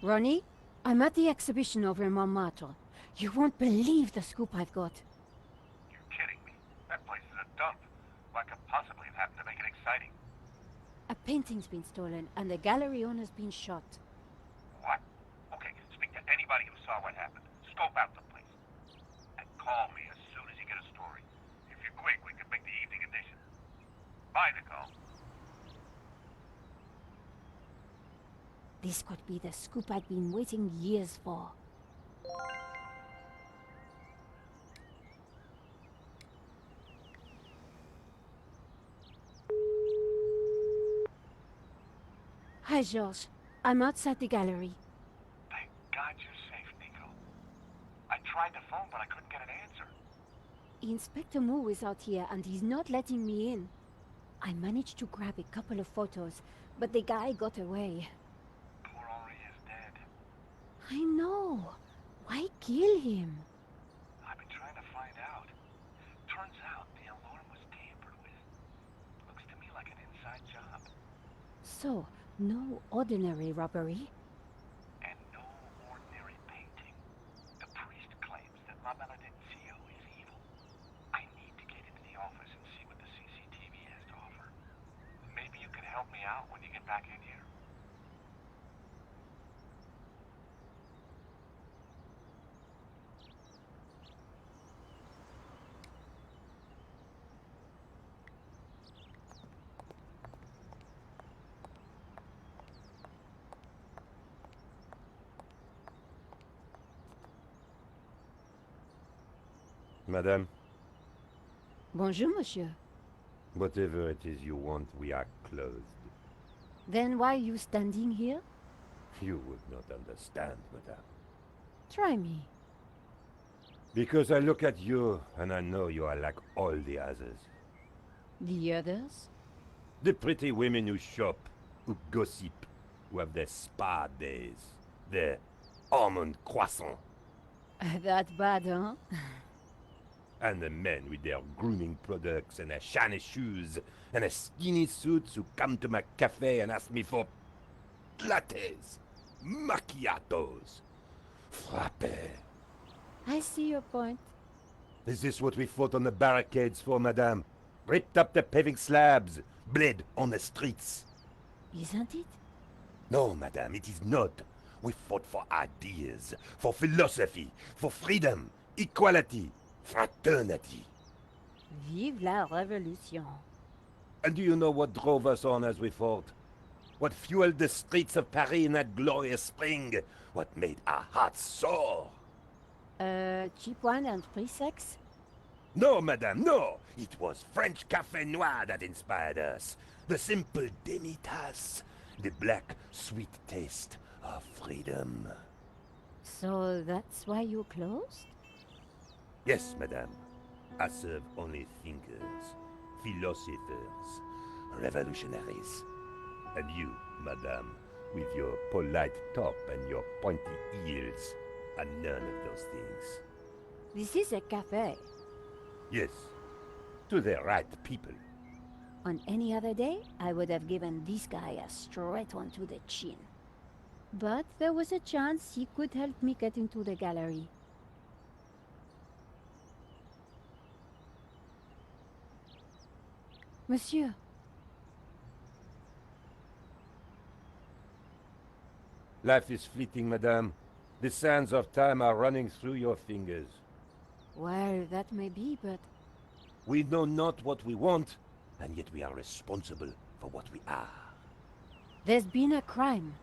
[SPEAKER 1] Ronnie, I'm at the exhibition over in Montmartre. You won't believe the scoop I've got.
[SPEAKER 9] You're kidding me. That place is a dump. What could possibly have happened to make it exciting?
[SPEAKER 1] A painting's been stolen, and the gallery owner's been shot.
[SPEAKER 9] What? Okay, speak to anybody who saw what happened. Scope out the place. And call me as soon as you get a story. If you're quick, we can make the evening edition. Bye, Nicole.
[SPEAKER 1] This could be the scoop I've been waiting years for. Hi, Georges. I'm outside the gallery.
[SPEAKER 9] Thank God you're safe, Nico. I tried to phone, but I couldn't get an answer.
[SPEAKER 1] Inspector Moo is out here and he's not letting me in. I managed to grab a couple of photos, but the guy got away.
[SPEAKER 9] Poor Henri is dead.
[SPEAKER 1] I know. Why kill him?
[SPEAKER 9] I've been trying to find out. Turns out the alarm was tampered with. Looks to me like an inside job.
[SPEAKER 1] So, no ordinary robbery?
[SPEAKER 9] And no ordinary painting. The priest claims that La Maledictio is evil. I need to get into the office and see what the CCTV has to offer. Maybe you could help me out when you get back in here?
[SPEAKER 3] Madame,
[SPEAKER 1] Bonjour, monsieur.
[SPEAKER 3] whatever it is you want, we are closed.
[SPEAKER 1] Then why are you standing here?
[SPEAKER 3] You would not understand, madame.
[SPEAKER 1] Try me.
[SPEAKER 3] Because I look at you, and I know you are like all the others.
[SPEAKER 1] The others?
[SPEAKER 3] The pretty women who shop, who gossip, who have their spa days, their almond croissant,
[SPEAKER 1] That bad, huh?
[SPEAKER 3] and the men with their grooming products and their shiny shoes and their skinny suits who come to my cafe and ask me for lattes, macchiatos, frappes.
[SPEAKER 1] I see your point.
[SPEAKER 3] Is this what we fought on the barricades for, madame? Ripped up the paving slabs, bled on the streets.
[SPEAKER 1] Isn't it?
[SPEAKER 3] No, madame, it is not. We fought for ideas, for philosophy, for freedom, equality, fraternity.
[SPEAKER 1] Vive la révolution.
[SPEAKER 3] And do you know what drove us on as we fought? What fueled the streets of Paris in that glorious spring? What made our hearts soar?
[SPEAKER 1] Cheap wine and free sex?
[SPEAKER 3] No, madame, no! It was French Café Noir that inspired us. The simple demi-tasse. The black, sweet taste of freedom.
[SPEAKER 1] So that's why you closed?
[SPEAKER 3] Yes, madame. I serve only thinkers, philosophers, revolutionaries. And you, madame, with your polite top and your pointy heels, are none of those things.
[SPEAKER 1] This is a cafe.
[SPEAKER 3] Yes, to the right people.
[SPEAKER 1] On any other day, I would have given this guy a straight one to the chin. But there was a chance he could help me get into the gallery. Monsieur.
[SPEAKER 3] Life is fleeting, madame. The sands of time are running through your fingers.
[SPEAKER 1] Well, that may be, but...
[SPEAKER 3] We know not what we want, and yet we are responsible for what we are.
[SPEAKER 1] There's been a crime.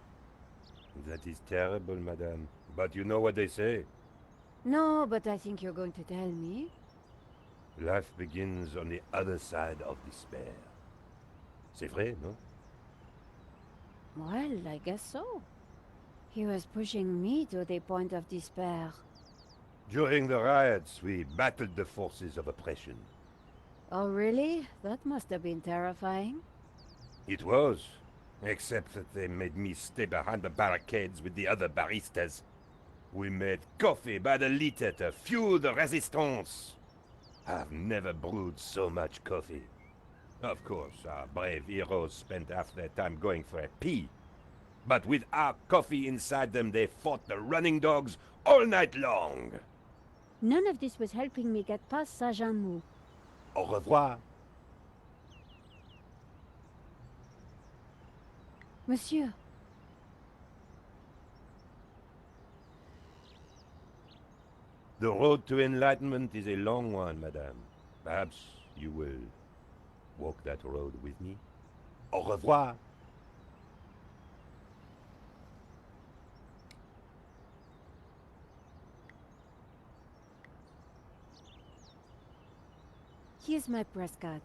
[SPEAKER 3] That is terrible, madame. But you know what they say.
[SPEAKER 1] No, but I think you're going to tell me.
[SPEAKER 3] Life begins on the other side of despair. C'est vrai, no?
[SPEAKER 1] Well, I guess so. He was pushing me to the point of despair.
[SPEAKER 3] During the riots, we battled the forces of oppression.
[SPEAKER 1] Oh, really? That must have been terrifying.
[SPEAKER 3] It was, except that they made me stay behind the barricades with the other baristas. We made coffee by the liter to fuel the resistance. I've never brewed so much coffee. Of course, our brave heroes spent half their time going for a pee. But with our coffee inside them, they fought the running dogs all night long.
[SPEAKER 1] None of this was helping me get past Sergent Moo.
[SPEAKER 3] Au revoir.
[SPEAKER 1] Monsieur.
[SPEAKER 3] The road to enlightenment is a long one, madame. Perhaps you will walk that road with me? Au revoir.
[SPEAKER 1] Here's my press card.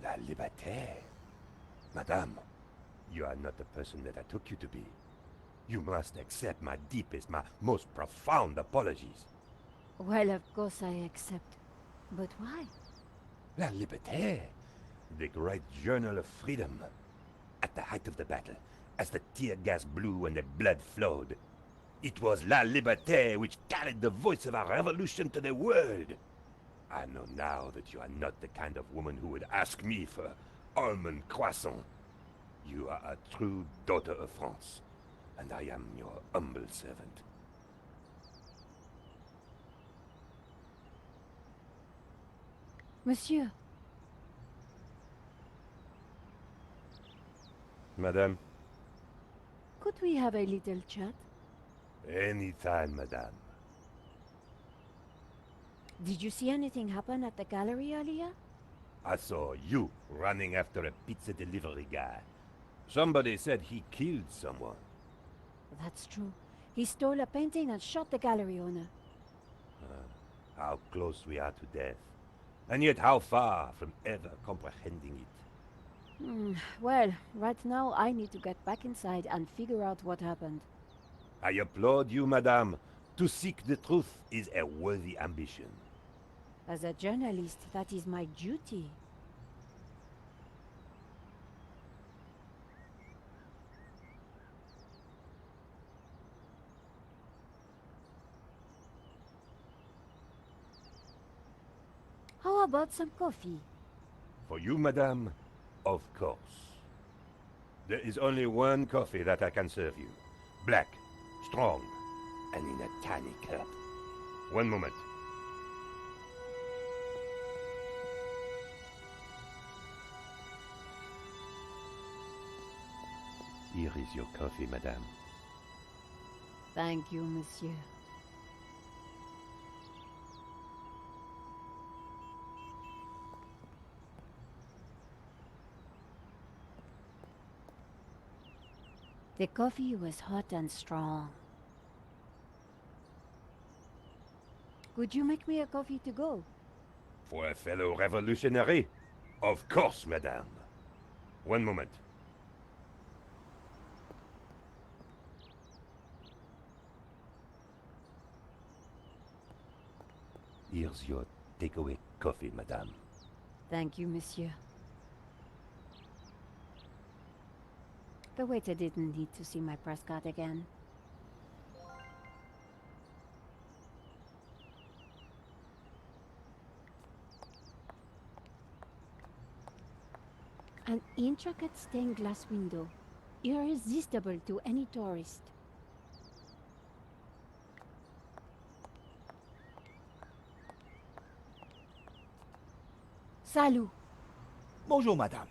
[SPEAKER 3] La liberté. Madame, you are not the person that I took you to be. You must accept my deepest, my most profound apologies.
[SPEAKER 1] Well, of course I accept. But why?
[SPEAKER 3] La Liberté, the great journal of freedom. At the height of the battle, as the tear gas blew and the blood flowed, it was La Liberté which carried the voice of our revolution to the world. I know now that you are not the kind of woman who would ask me for almond croissant. You are a true daughter of France, and I am your humble servant.
[SPEAKER 1] Monsieur,
[SPEAKER 3] Madame?
[SPEAKER 1] could we have a little chat?
[SPEAKER 3] Anytime, madame.
[SPEAKER 1] Did you see anything happen at the gallery earlier?
[SPEAKER 3] I saw you running after a pizza delivery guy. Somebody said he killed someone.
[SPEAKER 1] That's true. He stole a painting and shot the gallery owner.
[SPEAKER 3] How close we are to death. And yet how far from ever comprehending it.
[SPEAKER 1] Well, right now I need to get back inside and figure out what happened.
[SPEAKER 3] I applaud you, madame. To seek the truth is a worthy ambition.
[SPEAKER 1] As a journalist, that is my duty. How about some coffee?
[SPEAKER 3] For you, madame, of course. There is only one coffee that I can serve you. Black, strong, and in a tiny cup. One moment. Here is your coffee, madame.
[SPEAKER 1] Thank you, monsieur. The coffee was hot and strong. Could you make me a coffee to go?
[SPEAKER 3] For a fellow revolutionary? Of course, madame. One moment. Here's your takeaway coffee, madame.
[SPEAKER 1] Thank you, monsieur. The waiter didn't need to see my press card again. An intricate stained glass window, irresistible to any tourist. Salut.
[SPEAKER 11] Bonjour, madame.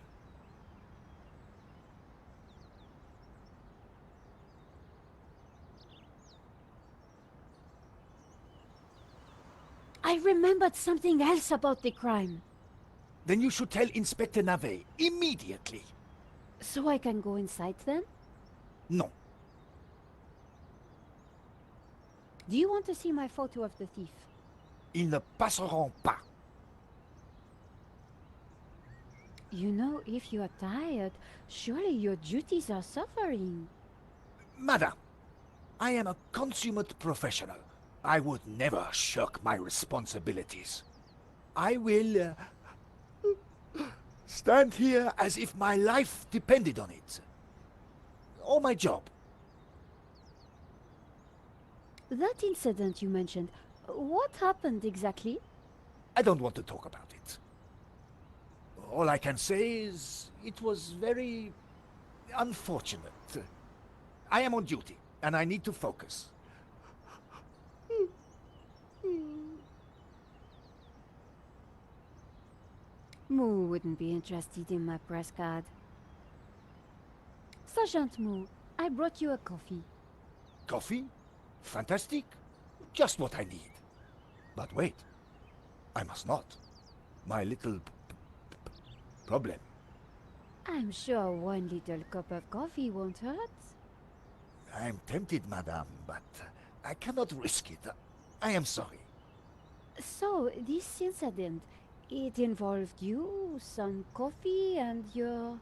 [SPEAKER 1] I remembered something else about the crime.
[SPEAKER 11] Then you should tell Inspector Navet immediately.
[SPEAKER 1] So I can go inside then?
[SPEAKER 11] No.
[SPEAKER 1] Do you want to see my photo of the thief?
[SPEAKER 11] Ils ne passeront pas.
[SPEAKER 1] You know, if you are tired, surely your duties are suffering.
[SPEAKER 11] Madame, I am a consummate professional. I would never shirk my responsibilities. I will stand here as if my life depended on it. Or my job.
[SPEAKER 1] That incident you mentioned, what happened exactly?
[SPEAKER 11] I don't want to talk about it. All I can say is it was very unfortunate. I am on duty, and I need to focus.
[SPEAKER 1] Moo wouldn't be interested in my press card. Sergeant Moo, I brought you a coffee.
[SPEAKER 11] Coffee? Fantastic. Just what I need. But wait. I must not. My little problem.
[SPEAKER 1] I'm sure one little cup of coffee won't hurt.
[SPEAKER 11] I'm tempted, madame, but I cannot risk it. I am sorry.
[SPEAKER 1] So, this incident, it involved you, some coffee, and your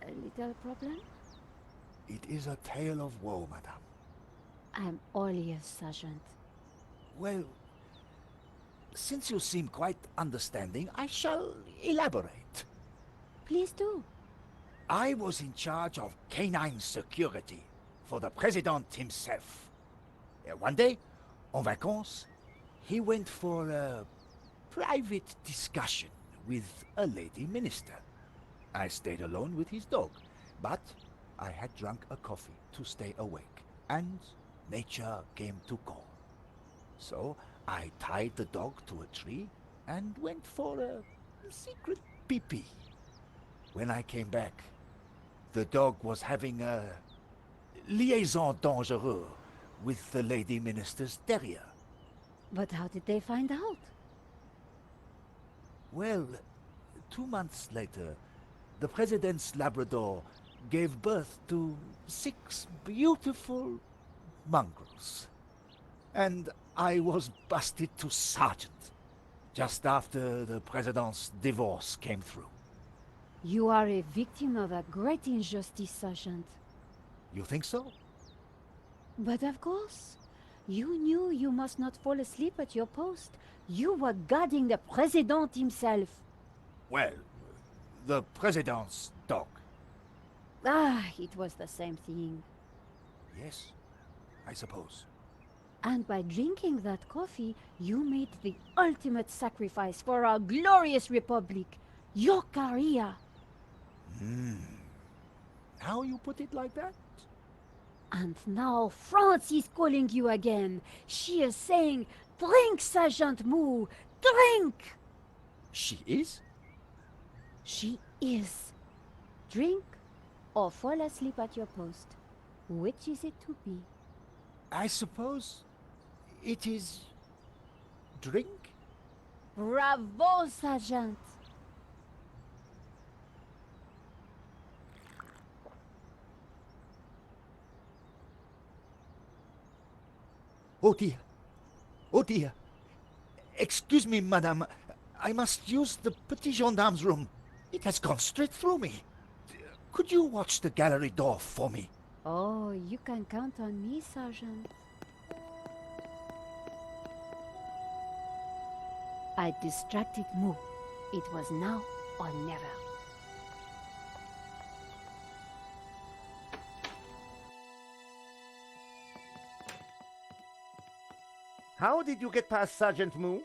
[SPEAKER 1] little problem?
[SPEAKER 11] It is a tale of woe, madame.
[SPEAKER 1] I'm all ears, Sergeant.
[SPEAKER 11] Well, since you seem quite understanding, I shall elaborate.
[SPEAKER 1] Please do.
[SPEAKER 11] I was in charge of canine security for the President himself. One day, en vacances, he went for a private discussion with a lady minister. I stayed alone with his dog, but I had drunk a coffee to stay awake, and nature came to call. So I tied the dog to a tree and went for a secret pee-pee. When I came back, the dog was having a liaison dangereuse with the lady minister's terrier.
[SPEAKER 1] But how did they find out?
[SPEAKER 11] Well, 2 months later, the president's Labrador gave birth to 6 beautiful mongrels. And I was busted to sergeant just after the president's divorce came through.
[SPEAKER 1] You are a victim of a great injustice, Sergeant.
[SPEAKER 11] You think so?
[SPEAKER 1] But of course. You knew you must not fall asleep at your post. You were guarding the President himself.
[SPEAKER 11] Well, the president's dog.
[SPEAKER 1] Ah, it was the same thing.
[SPEAKER 11] Yes, I suppose.
[SPEAKER 1] And by drinking that coffee, you made the ultimate sacrifice for our glorious republic. Your career.
[SPEAKER 11] Now you put it like that?
[SPEAKER 1] And now France is calling you again. She is saying, "Drink, Sergeant Moo, drink!"
[SPEAKER 11] She is?
[SPEAKER 1] She is. Drink or fall asleep at your post. Which is it to be?
[SPEAKER 11] I suppose it is drink?
[SPEAKER 1] Bravo, Sergeant!
[SPEAKER 11] Oh dear. Oh dear. Excuse me, madame. I must use the petit gendarme's room. It has gone straight through me. Could you watch the gallery door for me?
[SPEAKER 1] Oh, you can count on me, Sergeant. I distracted Moo. It was now or never.
[SPEAKER 10] How did you get past Sergeant Moo?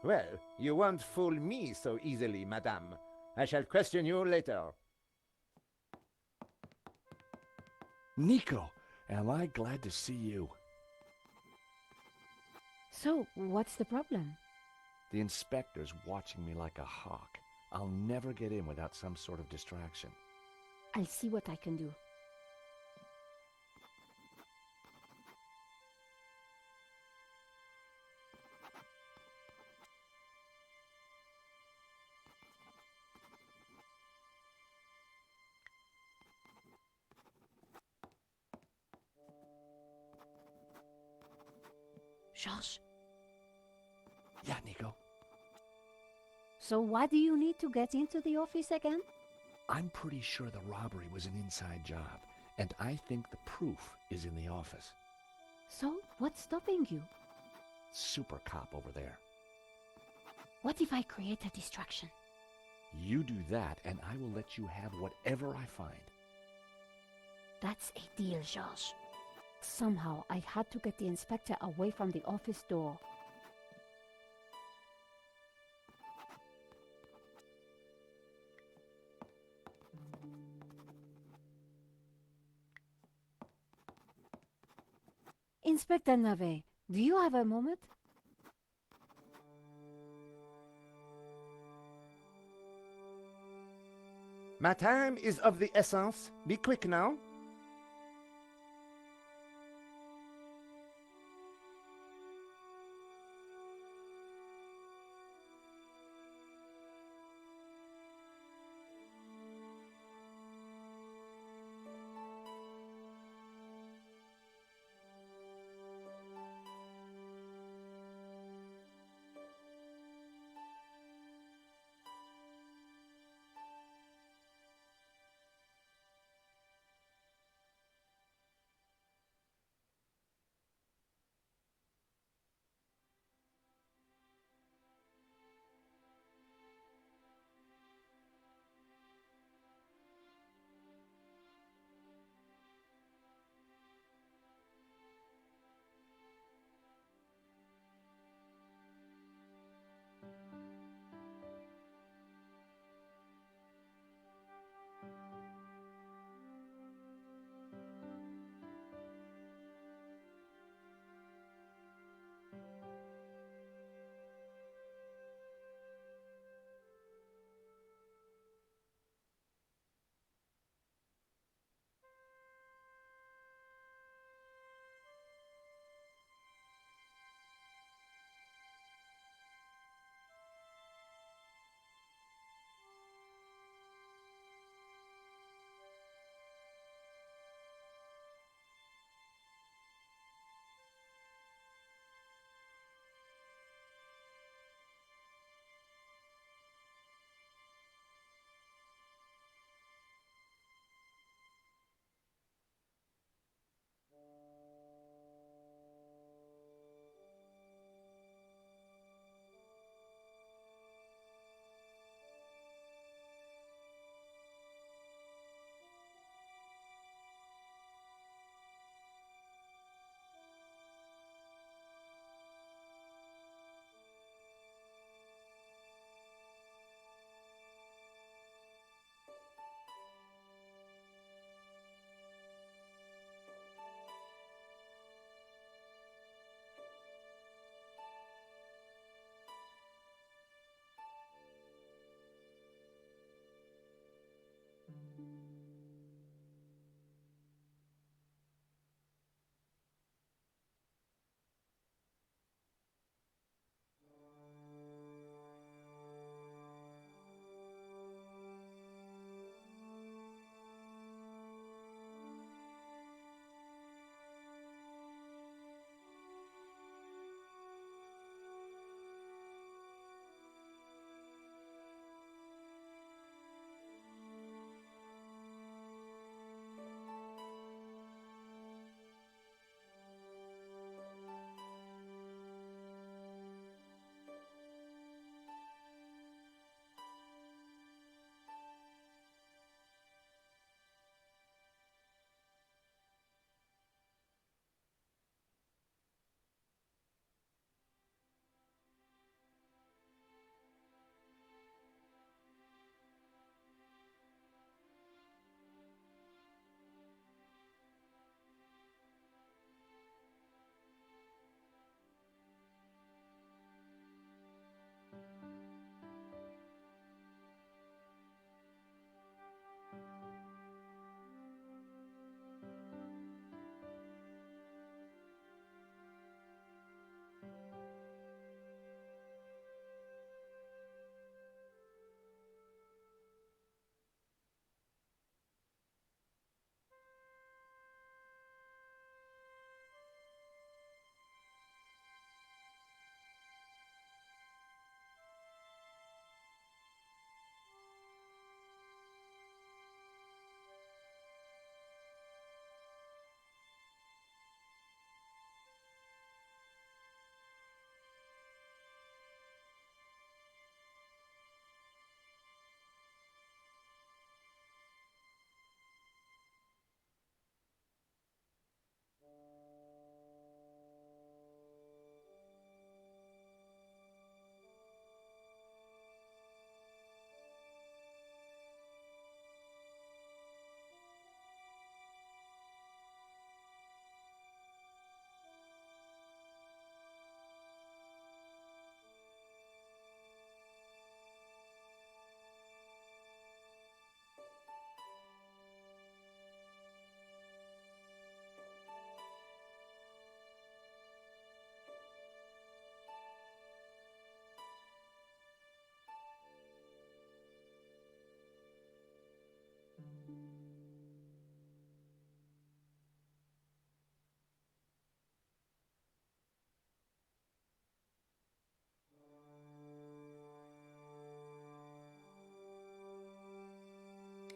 [SPEAKER 10] Well, you won't fool me so easily, madame. I shall question you later.
[SPEAKER 6] Nico, am I glad to see you.
[SPEAKER 1] So, what's the problem?
[SPEAKER 6] The inspector's watching me like a hawk. I'll never get in without some sort of distraction.
[SPEAKER 1] I'll see what I can do. Josh,
[SPEAKER 6] Yeah, Nico.
[SPEAKER 1] so why do you need to get into the office again?
[SPEAKER 6] I'm pretty sure the robbery was an inside job, and I think the proof is in the office.
[SPEAKER 1] So, what's stopping you?
[SPEAKER 6] Super cop over there.
[SPEAKER 1] What if I create a distraction?
[SPEAKER 6] You do that, and I will let you have whatever I find.
[SPEAKER 1] That's a deal, Josh. Somehow, I had to get the inspector away from the office door. Inspector Navet, do you have a moment?
[SPEAKER 10] My time is of the essence. Be quick now.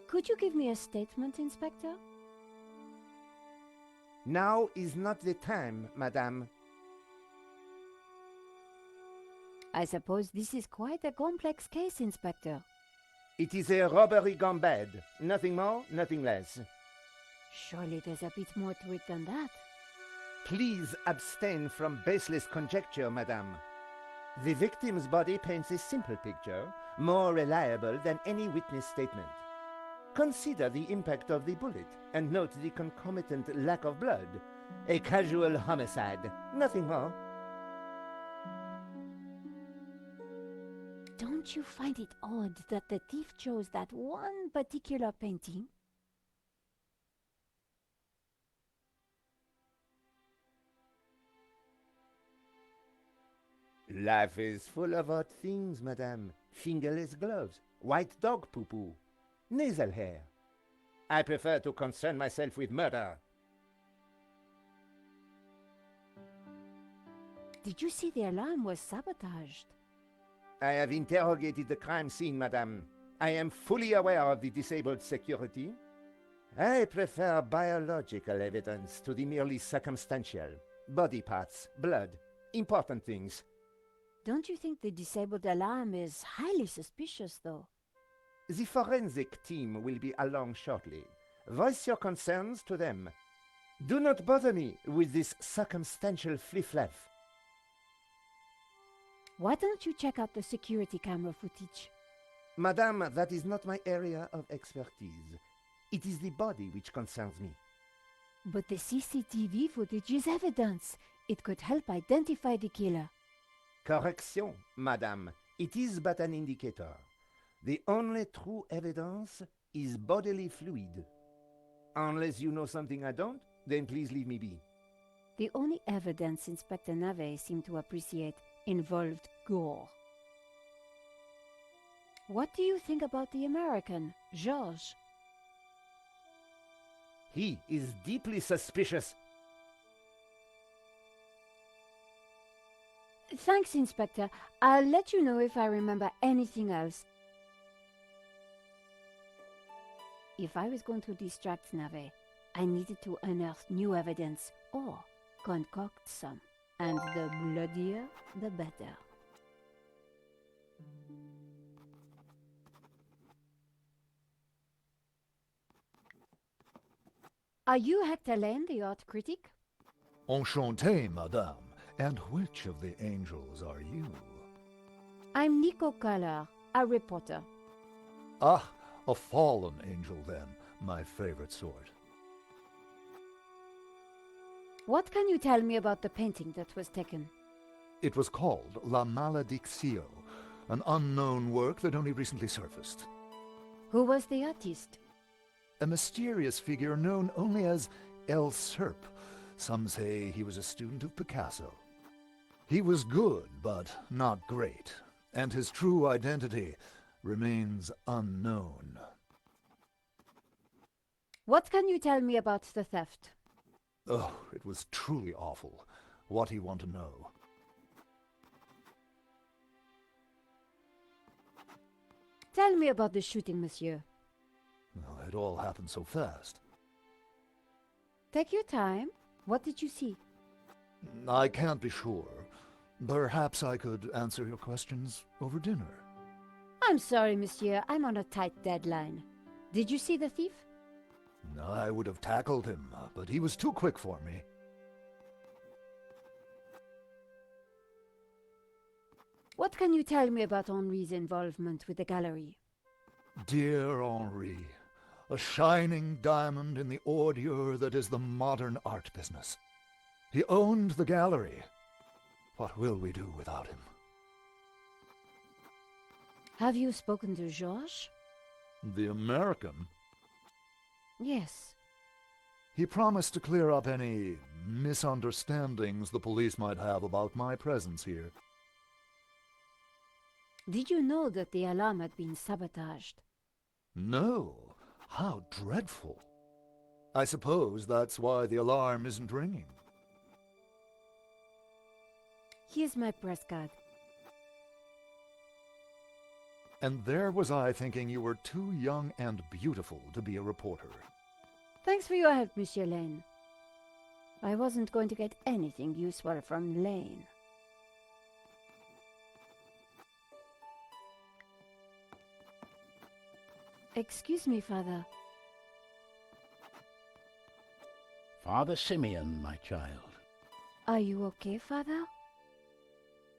[SPEAKER 1] Could you give me a statement, Inspector?
[SPEAKER 10] Now is not the time, madame.
[SPEAKER 1] I suppose this is quite a complex case, Inspector.
[SPEAKER 10] It is a robbery gone bad. Nothing more, nothing less.
[SPEAKER 1] Surely there's a bit more to it than that.
[SPEAKER 10] Please abstain from baseless conjecture, madame. The victim's body paints a simple picture, more reliable than any witness statement. Consider the impact of the bullet, and note the concomitant lack of blood. A casual homicide, nothing more.
[SPEAKER 1] Don't you find it odd that the thief chose that one particular painting?
[SPEAKER 10] Life is full of odd things, madame. Fingerless gloves, white dog poo-poo, nasal hair. I prefer to concern myself with murder.
[SPEAKER 1] Did you see the alarm was sabotaged?
[SPEAKER 10] I have interrogated the crime scene, madame. I am fully aware of the disabled security. I prefer biological evidence to the merely circumstantial. Body parts, blood, important things.
[SPEAKER 1] Don't you think the disabled alarm is highly suspicious, though?
[SPEAKER 10] The forensic team will be along shortly. Voice your concerns to them. Do not bother me with this circumstantial fliff-flaff.
[SPEAKER 1] Why don't you check out the security camera footage?
[SPEAKER 10] Madame, that is not my area of expertise. It is the body which concerns me.
[SPEAKER 1] But the CCTV footage is evidence. It could help identify the killer.
[SPEAKER 10] Correction, madame. It is but an indicator. The only true evidence is bodily fluid. Unless you know something I don't, then please leave me be.
[SPEAKER 1] The only evidence Inspector Nave seemed to appreciate involved gore. What do you think about the American, Georges?
[SPEAKER 10] He is deeply suspicious.
[SPEAKER 1] Thanks, Inspector. I'll let you know if I remember anything else. If I was going to distract Nave, I needed to unearth new evidence or concoct some. And the bloodier, the better. Are you Hector Lane, the art critic?
[SPEAKER 8] Enchanté, madame. And which of the angels are you?
[SPEAKER 1] I'm Nico Collar, a reporter.
[SPEAKER 8] Ah, a fallen angel then. My favorite sort.
[SPEAKER 1] What can you tell me about the painting that was taken?
[SPEAKER 8] It was called La Malediccio, an unknown work that only recently surfaced.
[SPEAKER 1] Who was the artist?
[SPEAKER 8] A mysterious figure known only as El Serp. Some say he was a student of Picasso. He was good, but not great, and his true identity remains unknown.
[SPEAKER 1] What can you tell me about the theft?
[SPEAKER 8] Oh, it was truly awful. What do you want to know?
[SPEAKER 1] Tell me about the shooting, monsieur.
[SPEAKER 8] Well, it all happened so fast.
[SPEAKER 1] Take your time. What did you see?
[SPEAKER 8] I can't be sure. Perhaps I could answer your questions over dinner.
[SPEAKER 1] I'm sorry, monsieur. I'm on a tight deadline. Did you see the thief?
[SPEAKER 8] I would have tackled him, but he was too quick for me.
[SPEAKER 1] What can you tell me about Henri's involvement with the gallery?
[SPEAKER 8] Dear Henri, a shining diamond in the ordure that is the modern art business. He owned the gallery. What will we do without him?
[SPEAKER 1] Have you spoken to Georges?
[SPEAKER 8] The American?
[SPEAKER 1] Yes.
[SPEAKER 8] He promised to clear up any misunderstandings the police might have about my presence here.
[SPEAKER 1] Did you know that the alarm had been sabotaged?
[SPEAKER 8] No. How dreadful. I suppose that's why the alarm isn't ringing.
[SPEAKER 1] Here's my press card.
[SPEAKER 8] And there was I thinking you were too young and beautiful to be a reporter.
[SPEAKER 1] Thanks for your help, Monsieur Lane. I wasn't going to get anything useful from Lane. Excuse me, Father.
[SPEAKER 7] Father Simeon, my child.
[SPEAKER 1] Are you okay, Father?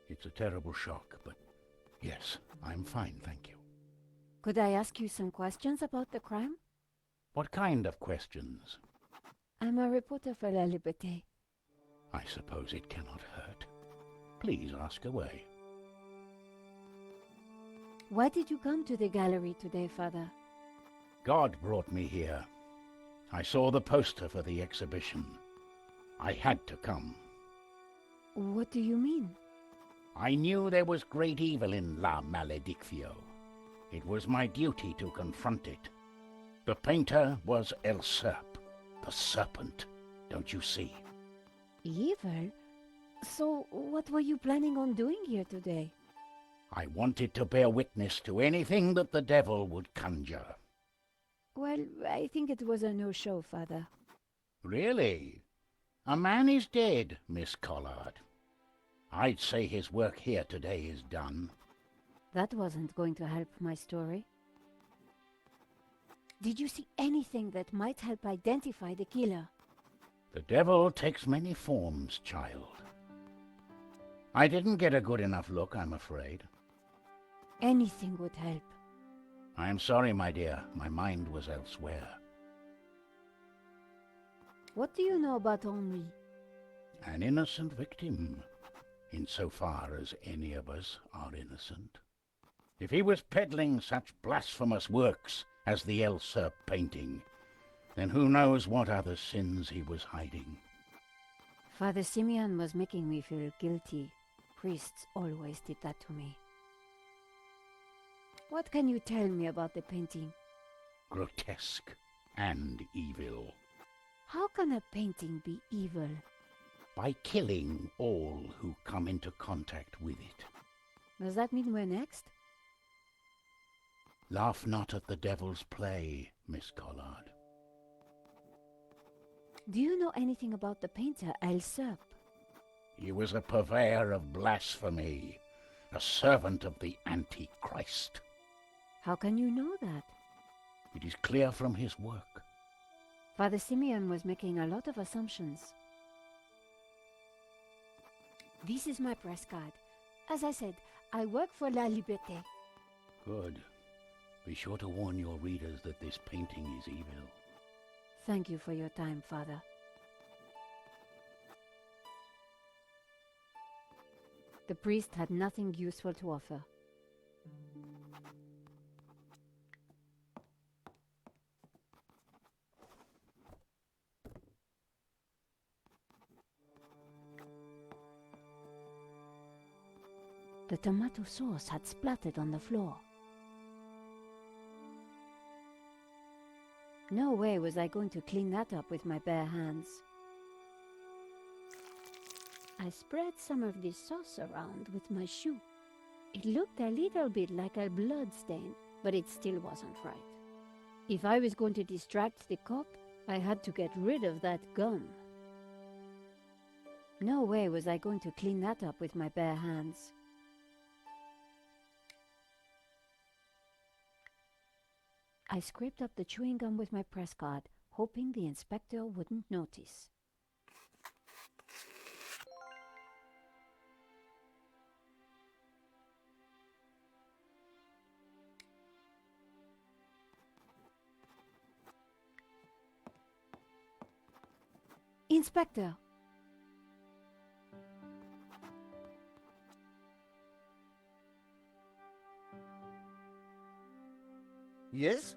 [SPEAKER 7] It's a terrible shock, but yes, I'm fine, thank you.
[SPEAKER 1] Could I ask you some questions about the crime?
[SPEAKER 7] What kind of questions?
[SPEAKER 1] I'm a reporter for La Liberté.
[SPEAKER 7] I suppose it cannot hurt. Please ask away.
[SPEAKER 1] Why did you come to the gallery today, Father?
[SPEAKER 7] God brought me here. I saw the poster for the exhibition. I had to come.
[SPEAKER 1] What do you mean?
[SPEAKER 7] I knew there was great evil in La Maledictio. It was my duty to confront it. The painter was El Serp, the serpent, don't you see?
[SPEAKER 1] Evil? So, what were you planning on doing here today?
[SPEAKER 7] I wanted to bear witness to anything that the devil would conjure.
[SPEAKER 1] Well, I think it was a no-show, Father.
[SPEAKER 7] Really? A man is dead, Miss Collard. I'd say his work here today is done.
[SPEAKER 1] That wasn't going to help my story. Did you see anything that might help identify the killer?
[SPEAKER 7] The devil takes many forms, child. I didn't get a good enough look, I'm afraid.
[SPEAKER 1] Anything would help.
[SPEAKER 7] I'm sorry, my dear. My mind was elsewhere.
[SPEAKER 1] What do you know about Henri?
[SPEAKER 7] An innocent victim, insofar as any of us are innocent. If he was peddling such blasphemous works as the El Serp painting, then who knows what other sins he was hiding.
[SPEAKER 1] Father Simeon was making me feel guilty. Priests always did that to me. What can you tell me about the painting?
[SPEAKER 7] Grotesque and evil.
[SPEAKER 1] How can a painting be evil?
[SPEAKER 7] By killing all who come into contact with it.
[SPEAKER 1] Does that mean we're next?
[SPEAKER 7] Laugh not at the devil's play, Miss Collard.
[SPEAKER 1] Do you know anything about the painter El Serp?
[SPEAKER 7] He was a purveyor of blasphemy, a servant of the Antichrist.
[SPEAKER 1] How can you know that?
[SPEAKER 7] It is clear from his work.
[SPEAKER 1] Father Simeon was making a lot of assumptions. This is my press card. As I said, I work for La Liberté.
[SPEAKER 7] Good. Be sure to warn your readers that this painting is evil.
[SPEAKER 1] Thank you for your time, Father. The priest had nothing useful to offer. The tomato sauce had splattered on the floor. No way was I going to clean that up with my bare hands. I spread some of this sauce around with my shoe. It looked a little bit like a blood stain, but it still wasn't right. If I was going to distract the cop, I had to get rid of that gum. No way was I going to clean that up with my bare hands. I scraped up the chewing gum with my press card, hoping the inspector wouldn't notice. Inspector!
[SPEAKER 10] Yes?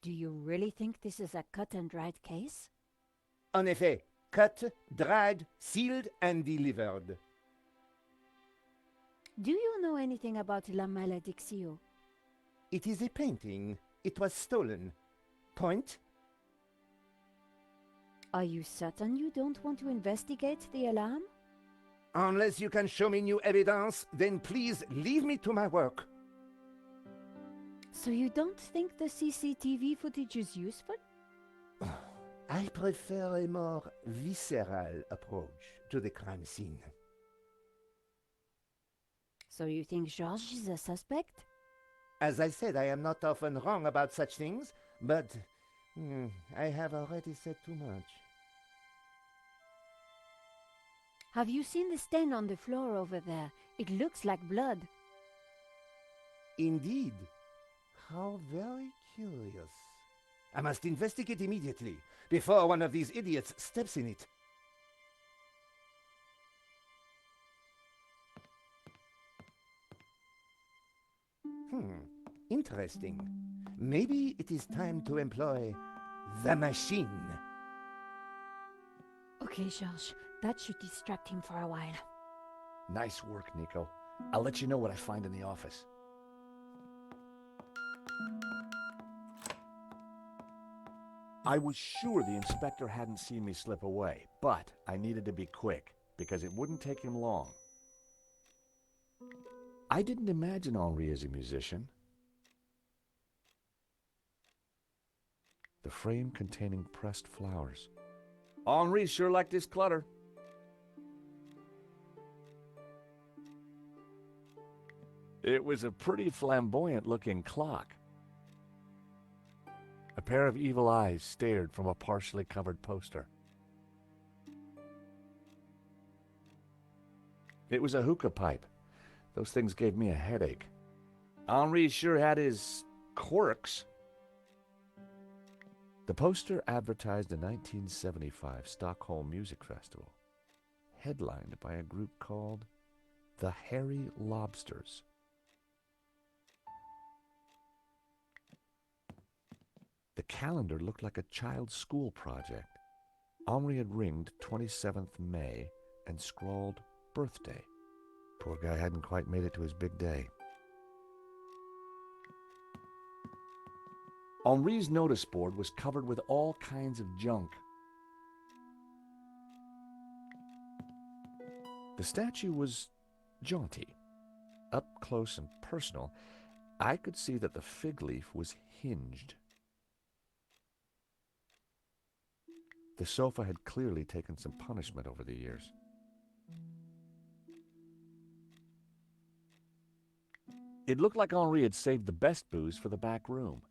[SPEAKER 1] Do you really think this is a cut-and-dried case?
[SPEAKER 10] En effet, cut, dried, sealed, and delivered.
[SPEAKER 1] Do you know anything about La Maledictio?
[SPEAKER 10] It is a painting. It was stolen. Point?
[SPEAKER 1] Are you certain you don't want to investigate the alarm?
[SPEAKER 10] Unless you can show me new evidence, then please leave me to my work.
[SPEAKER 1] So you don't think the CCTV footage is useful?
[SPEAKER 10] I prefer a more visceral approach to the crime scene.
[SPEAKER 1] So you think Georges is a suspect?
[SPEAKER 10] As I said, I am not often wrong about such things, but I have already said too much.
[SPEAKER 1] Have you seen the stain on the floor over there? It looks like blood.
[SPEAKER 10] Indeed. How very curious. I must investigate immediately, before one of these idiots steps in it. Interesting. Maybe it is time to employ the machine.
[SPEAKER 1] Okay, Georges, that should distract him for a while.
[SPEAKER 6] Nice work, Nico. I'll let you know what I find in the office. I was sure the inspector hadn't seen me slip away, but I needed to be quick, because it wouldn't take him long. I didn't imagine Henri as a musician. The frame containing pressed flowers. Henri sure liked his clutter. It was a pretty flamboyant-looking clock. A pair of evil eyes stared from a partially covered poster. It was a hookah pipe. Those things gave me a headache. Henri sure had his quirks. The poster advertised a 1975 Stockholm Music Festival, headlined by a group called the Hairy Lobsters. The calendar looked like a child's school project. Henri had ringed 27th May and scrawled birthday. Poor guy hadn't quite made it to his big day. Henri's notice board was covered with all kinds of junk. The statue was jaunty. Up close and personal, I could see that the fig leaf was hinged. The sofa had clearly taken some punishment over the years. It looked like Henri had saved the best booze for the back room.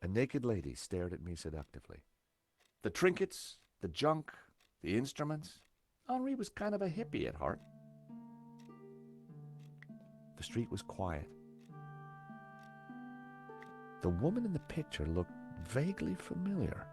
[SPEAKER 6] A naked lady stared at me seductively. The trinkets, the junk, the instruments. Henri was kind of a hippie at heart. The street was quiet. The woman in the picture looked vaguely familiar.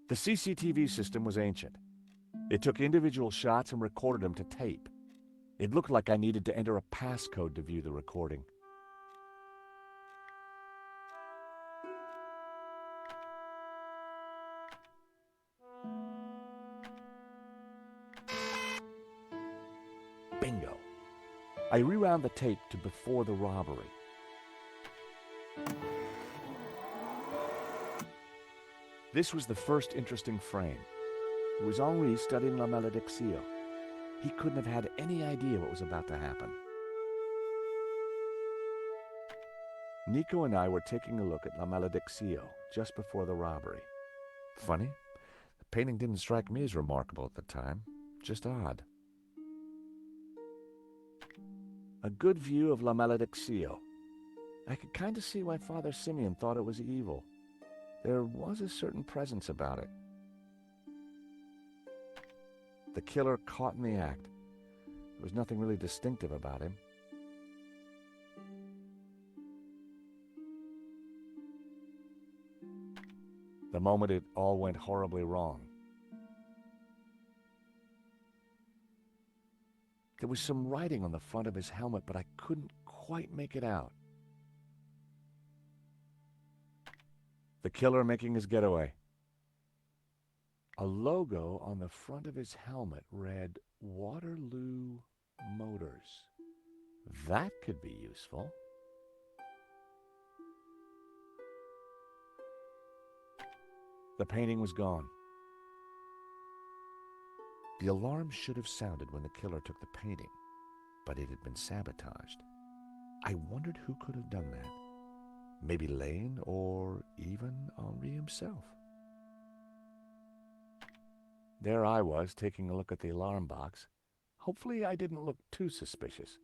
[SPEAKER 6] The CCTV system was ancient. It took individual shots and recorded them to tape. It looked like I needed to enter a passcode to view the recording. Bingo. I rewound the tape to before the robbery. This was the first interesting frame. It was Henri studying La Malédiction. He couldn't have had any idea what was about to happen. Nico and I were taking a look at La Malédiction just before the robbery. Funny, the painting didn't strike me as remarkable at the time, just odd. A good view of La Malédiction. I could kind of see why Father Simeon thought it was evil. There was a certain presence about it. The killer caught in the act. There was nothing really distinctive about him. The moment it all went horribly wrong. There was some writing on the front of his helmet, but I couldn't quite make it out. The killer making his getaway. A logo on the front of his helmet read Waterloo Motors. That could be useful. The painting was gone. The alarm should have sounded when the killer took the painting, but it had been sabotaged. I wondered who could have done that. Maybe Lane or even Henri himself. There I was, taking a look at the alarm box. Hopefully I didn't look too suspicious.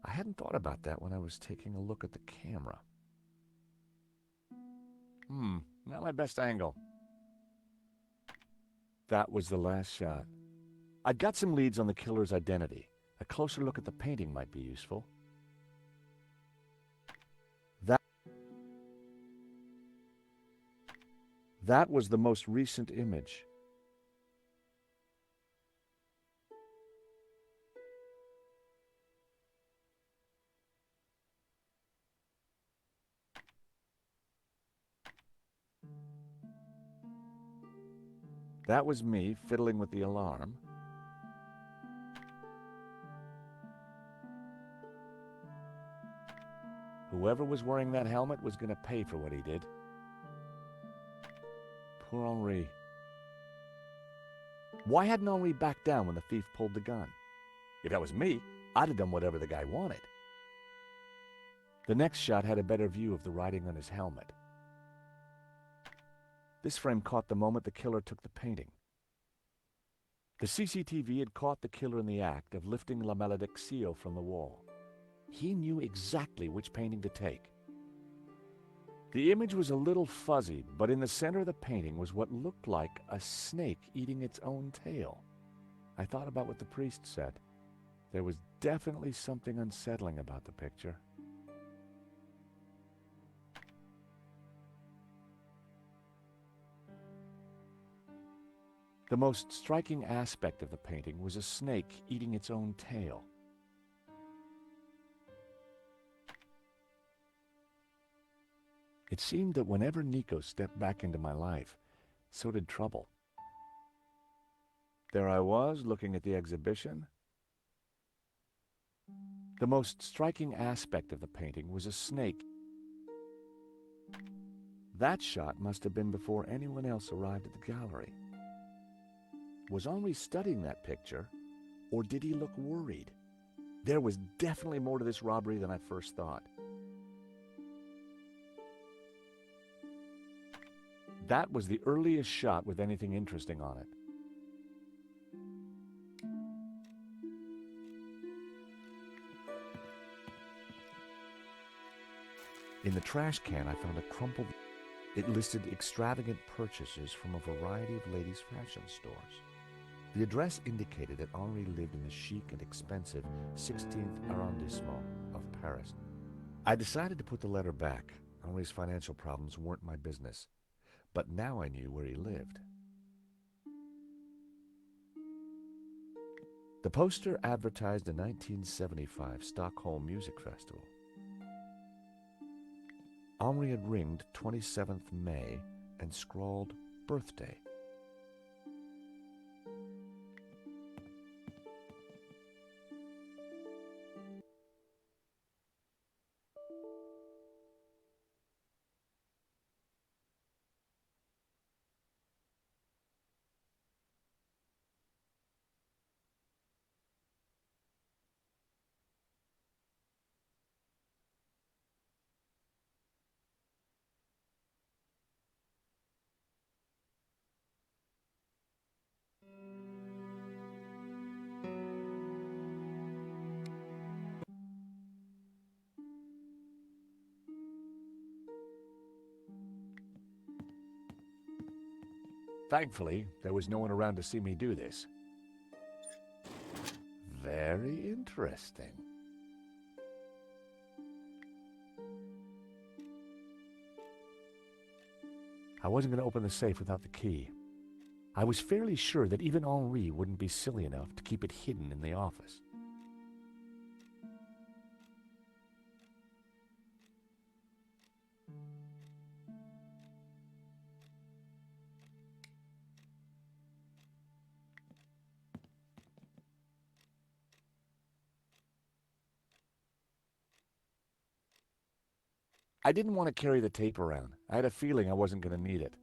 [SPEAKER 6] I hadn't thought about that when I was taking a look at the camera. Not my best angle. That was the last shot. I'd got some leads on the killer's identity. A closer look at the painting might be useful. That was the most recent image. That was me fiddling with the alarm. Whoever was wearing that helmet was going to pay for what he did. Poor Henri. Why hadn't Henri backed down when the thief pulled the gun? If that was me, I'd have done whatever the guy wanted. The next shot had a better view of the writing on his helmet. This frame caught the moment the killer took the painting. The CCTV had caught the killer in the act of lifting La Malédiction from the wall. He knew exactly which painting to take. The image was a little fuzzy, but in the center of the painting was what looked like a snake eating its own tail. I thought about what the priest said. There was definitely something unsettling about the picture. The most striking aspect of the painting was a snake eating its own tail. It seemed that whenever Nico stepped back into my life, so did trouble. There I was, looking at the exhibition. The most striking aspect of the painting was a snake. That shot must have been before anyone else arrived at the gallery. Was Henri studying that picture, or did he look worried? There was definitely more to this robbery than I first thought. That was the earliest shot with anything interesting on it. In the trash can, I found a crumpled... It listed extravagant purchases from a variety of ladies' fashion stores. The address indicated that Henri lived in the chic and expensive 16th arrondissement of Paris. I decided to put the letter back. Henri's financial problems weren't my business. But now I knew where he lived. The poster advertised a 1975 Stockholm Music Festival. Henri had ringed 27th May and scrawled birthday. Thankfully, there was no one around to see me do this. Very interesting. I wasn't going to open the safe without the key. I was fairly sure that even Henri wouldn't be silly enough to keep it hidden in the office. I didn't want to carry the tape around. I had a feeling I wasn't going to need it.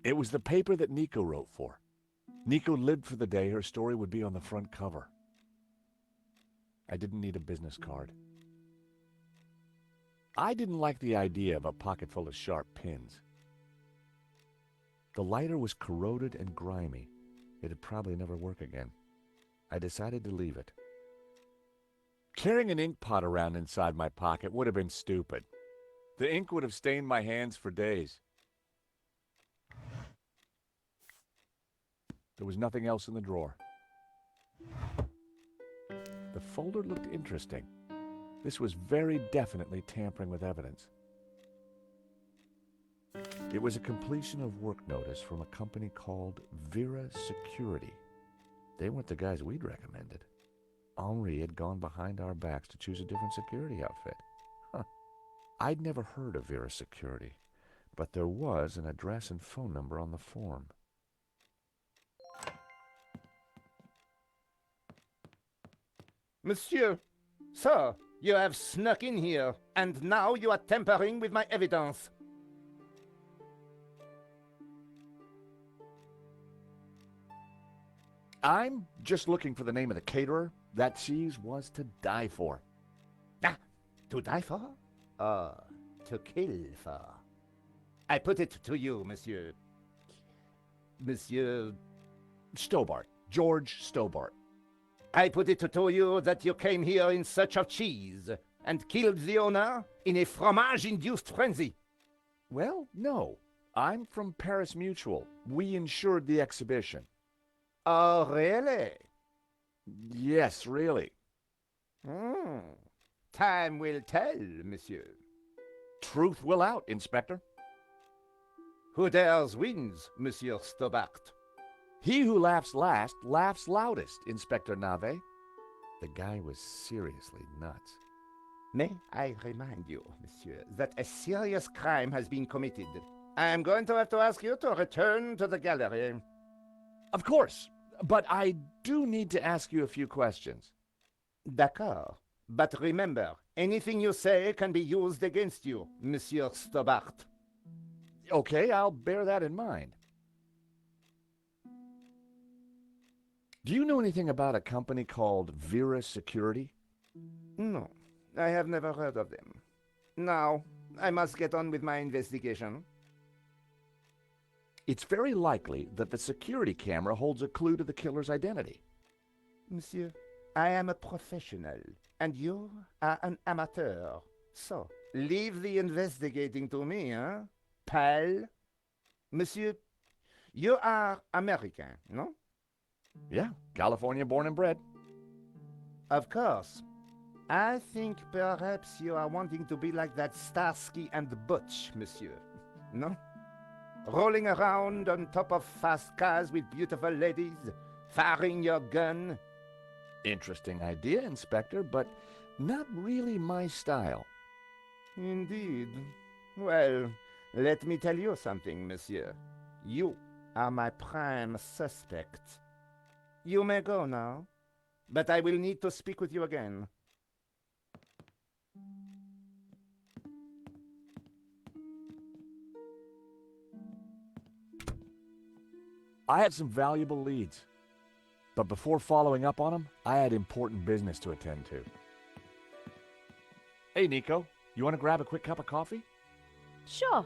[SPEAKER 6] It was the paper that Nico wrote for. Nico lived for the day her story would be on the front cover. I didn't need a business card. I didn't like the idea of a pocket full of sharp pins. The lighter was corroded and grimy. It'd probably never work again. I decided to leave it. Carrying an ink pot around inside my pocket would have been stupid. The ink would have stained my hands for days. There was nothing else in the drawer. The folder looked interesting. This was very definitely tampering with evidence. It was a completion of work notice from a company called Vera Security. They weren't the guys we'd recommended. Henri had gone behind our backs to choose a different security outfit. Huh. I'd never heard of Vera Security, but there was an address and phone number on the form.
[SPEAKER 10] Monsieur, sir, you have snuck in here, and now you are tampering with my evidence.
[SPEAKER 6] I'm just looking for the name of the caterer. That cheese was to die for.
[SPEAKER 10] Ah, to die for? To kill for. I put it to you, Monsieur. Monsieur
[SPEAKER 6] Stobart. George Stobart.
[SPEAKER 10] I put it to you that you came here in search of cheese and killed the owner in a fromage-induced frenzy.
[SPEAKER 6] Well, no. I'm from Paris Mutual. We insured the exhibition.
[SPEAKER 10] Oh, really?
[SPEAKER 6] Yes, really.
[SPEAKER 10] Time will tell, monsieur.
[SPEAKER 6] Truth will out, Inspector.
[SPEAKER 10] Who dares wins, Monsieur Stobart?
[SPEAKER 6] He who laughs last laughs loudest, Inspector Nave. The guy was seriously nuts.
[SPEAKER 10] May I remind you, monsieur, that a serious crime has been committed. I am going to have to ask you to return to the gallery.
[SPEAKER 6] Of course, but I do need to ask you a few questions.
[SPEAKER 10] D'accord. But remember, anything you say can be used against you, Monsieur Stobart.
[SPEAKER 6] Okay, I'll bear that in mind. Do you know anything about a company called Vera Security?
[SPEAKER 10] No, I have never heard of them. Now, I must get on with my investigation.
[SPEAKER 6] It's very likely that the security camera holds a clue to the killer's identity.
[SPEAKER 10] Monsieur, I am a professional, and you are an amateur. So, leave the investigating to me, pal? Monsieur, You are American, no?
[SPEAKER 6] Yeah, California born and bred.
[SPEAKER 10] Of course. I think perhaps you are wanting to be like that Starsky and Butch, monsieur. No? Rolling around on top of fast cars with beautiful ladies, firing your gun.
[SPEAKER 6] Interesting idea, Inspector, but not really my style.
[SPEAKER 10] Indeed. Well, let me tell you something, monsieur. You are my prime suspect. You may go now, but I will need to speak with you again.
[SPEAKER 6] I had some valuable leads, but before following up on them, I had important business to attend to. Hey, Nico, you want to grab a quick cup of coffee?
[SPEAKER 1] Sure.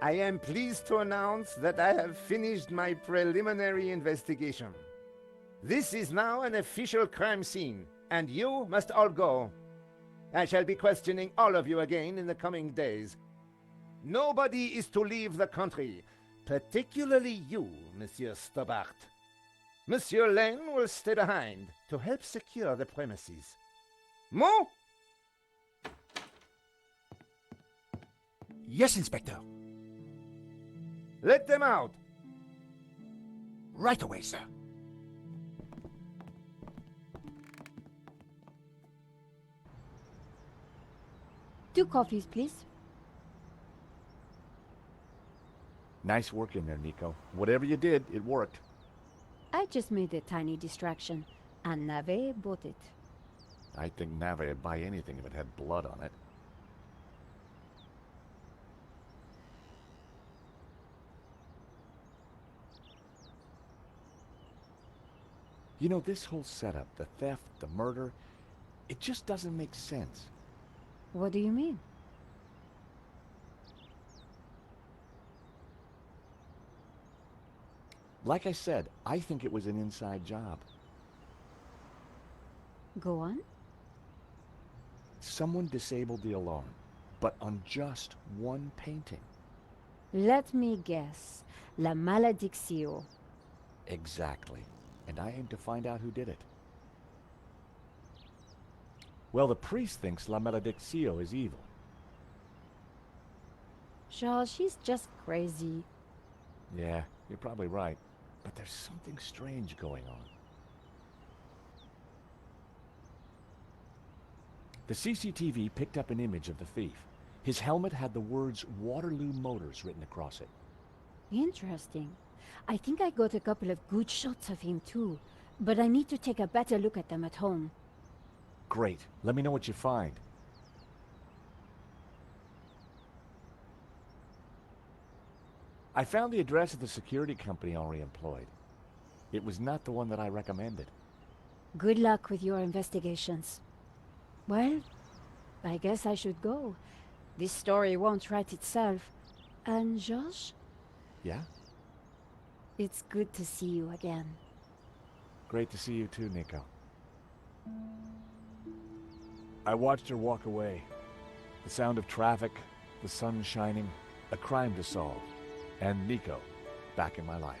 [SPEAKER 10] I am pleased to announce that I have finished my preliminary investigation. This is now an official crime scene, and you must all go. I shall be questioning all of you again in the coming days. Nobody is to leave the country, particularly you, Monsieur Stobart. Monsieur Lane will stay behind to help secure the premises. Mo?
[SPEAKER 11] Yes, Inspector.
[SPEAKER 10] Let them out.
[SPEAKER 11] Right away, sir.
[SPEAKER 1] Two coffees, please.
[SPEAKER 6] Nice work in there, Nico. Whatever you did, it worked.
[SPEAKER 1] I just made a tiny distraction, and Nave bought it.
[SPEAKER 6] I think Nave would buy anything if it had blood on it. You know, this whole setup, the theft, the murder, it just doesn't make sense.
[SPEAKER 1] What do you mean?
[SPEAKER 6] Like I said, I think it was an inside job.
[SPEAKER 1] Go on.
[SPEAKER 6] Someone disabled the alarm, but on just one painting.
[SPEAKER 1] Let me guess. La Maledictio.
[SPEAKER 6] Exactly. And I aim to find out who did it. Well, the priest thinks La Maledictio is evil.
[SPEAKER 1] Charles, she's just crazy.
[SPEAKER 6] Yeah, you're probably right. But there's something strange going on. The CCTV picked up an image of the thief. His helmet had the words Waterloo Motors written across it.
[SPEAKER 1] Interesting. I think I got a couple of good shots of him too, but I need to take a better look at them at home.
[SPEAKER 6] Great. Let me know what you find. I found the address of the security company Henri employed. It was not the one that I recommended.
[SPEAKER 1] Good luck with your investigations. Well, I guess I should go. This story won't write itself. And Josh?
[SPEAKER 6] Yeah?
[SPEAKER 1] It's good to see you again.
[SPEAKER 6] Great to see you too, Nico. I watched her walk away. The sound of traffic, the sun shining, a crime to solve, and Nico back in my life.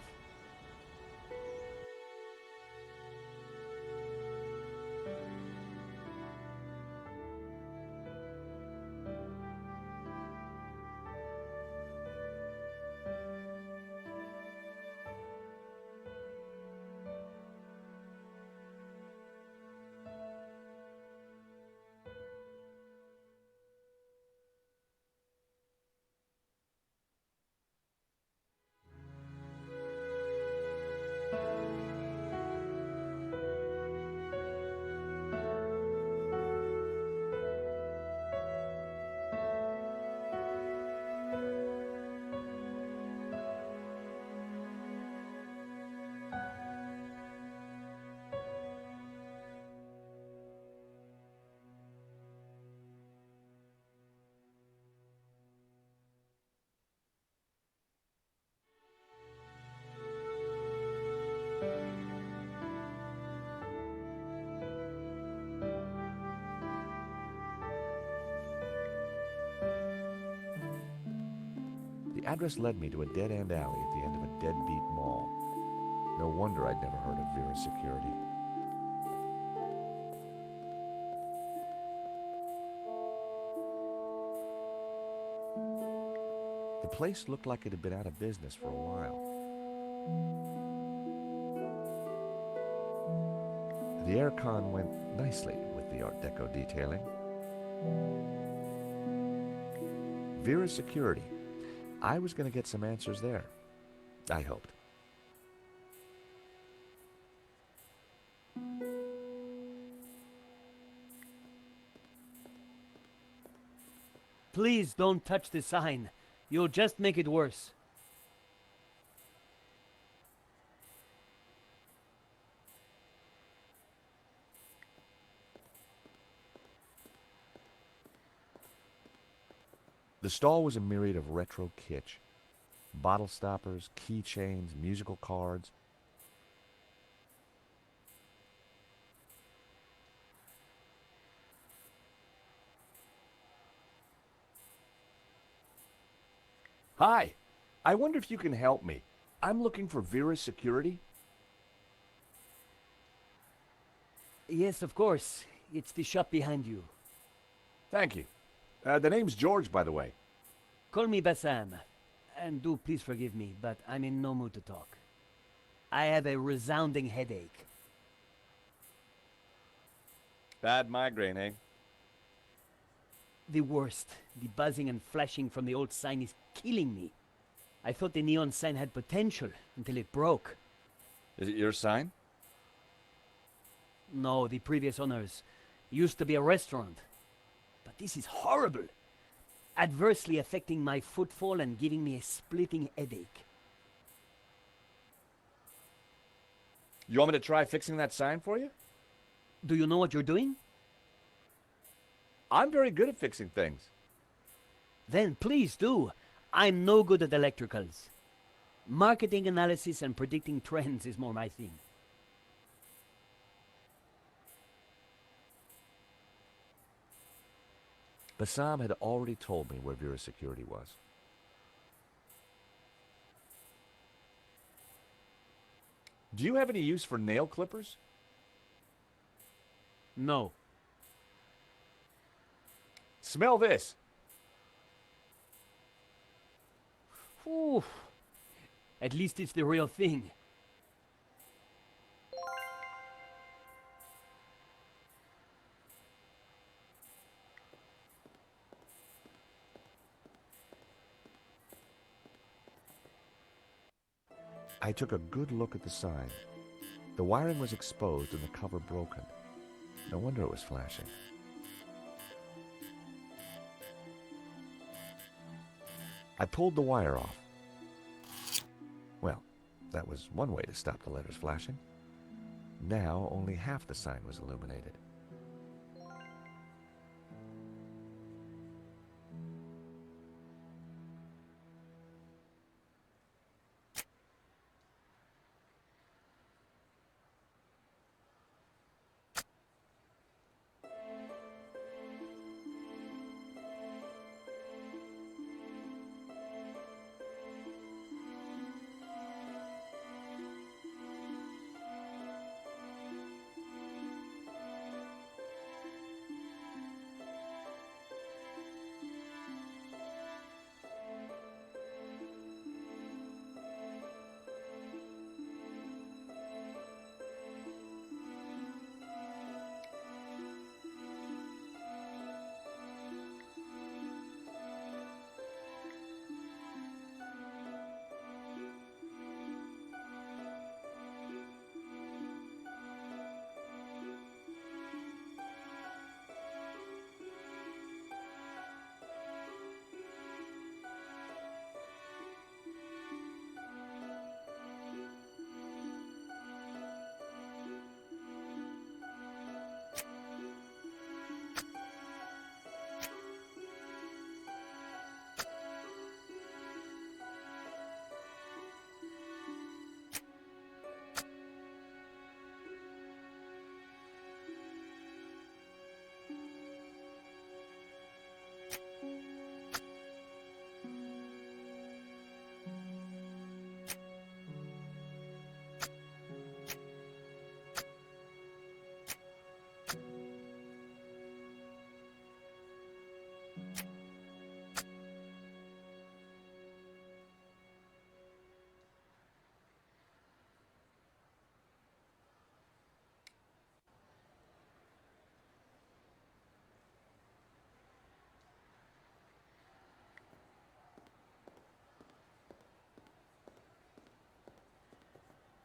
[SPEAKER 6] The address led me to a dead-end alley at the end of a deadbeat mall. No wonder I'd never heard of Vera's security. The place looked like it had been out of business for a while. The aircon went nicely with the Art Deco detailing. Vera's security. I was going to get some answers there. I hoped.
[SPEAKER 12] Please don't touch the sign. You'll just make it worse.
[SPEAKER 6] The stall was a myriad of retro kitsch. Bottle stoppers, keychains, musical cards. Hi, I wonder if you can help me. I'm looking for Vera's security.
[SPEAKER 12] Yes, of course. It's the shop behind you.
[SPEAKER 6] Thank you. The name's George, by the way.
[SPEAKER 12] Call me Bassam. And do please forgive me, but I'm in no mood to talk. I have a resounding headache.
[SPEAKER 6] Bad migraine, eh?
[SPEAKER 12] The worst. The buzzing and flashing from the old sign is killing me. I thought the neon sign had potential until it broke.
[SPEAKER 6] Is it your sign?
[SPEAKER 12] No, the previous owners. It used to be a restaurant. But this is horrible. Adversely affecting my footfall and giving me a splitting headache.
[SPEAKER 6] You want me to try fixing that sign for you?
[SPEAKER 12] Do you know what you're doing?
[SPEAKER 6] I'm very good at fixing things.
[SPEAKER 12] Then please do. I'm no good at electricals. Marketing analysis and predicting trends is more my thing.
[SPEAKER 6] Bassam had already told me where Vera's security was. Do you have any use for nail clippers?
[SPEAKER 12] No.
[SPEAKER 6] Smell this.
[SPEAKER 12] Ooh. At least it's the real thing.
[SPEAKER 6] I took a good look at the sign. The wiring was exposed and the cover broken. No wonder it was flashing. I pulled the wire off. Well, that was one way to stop the letters flashing. Now only half the sign was illuminated.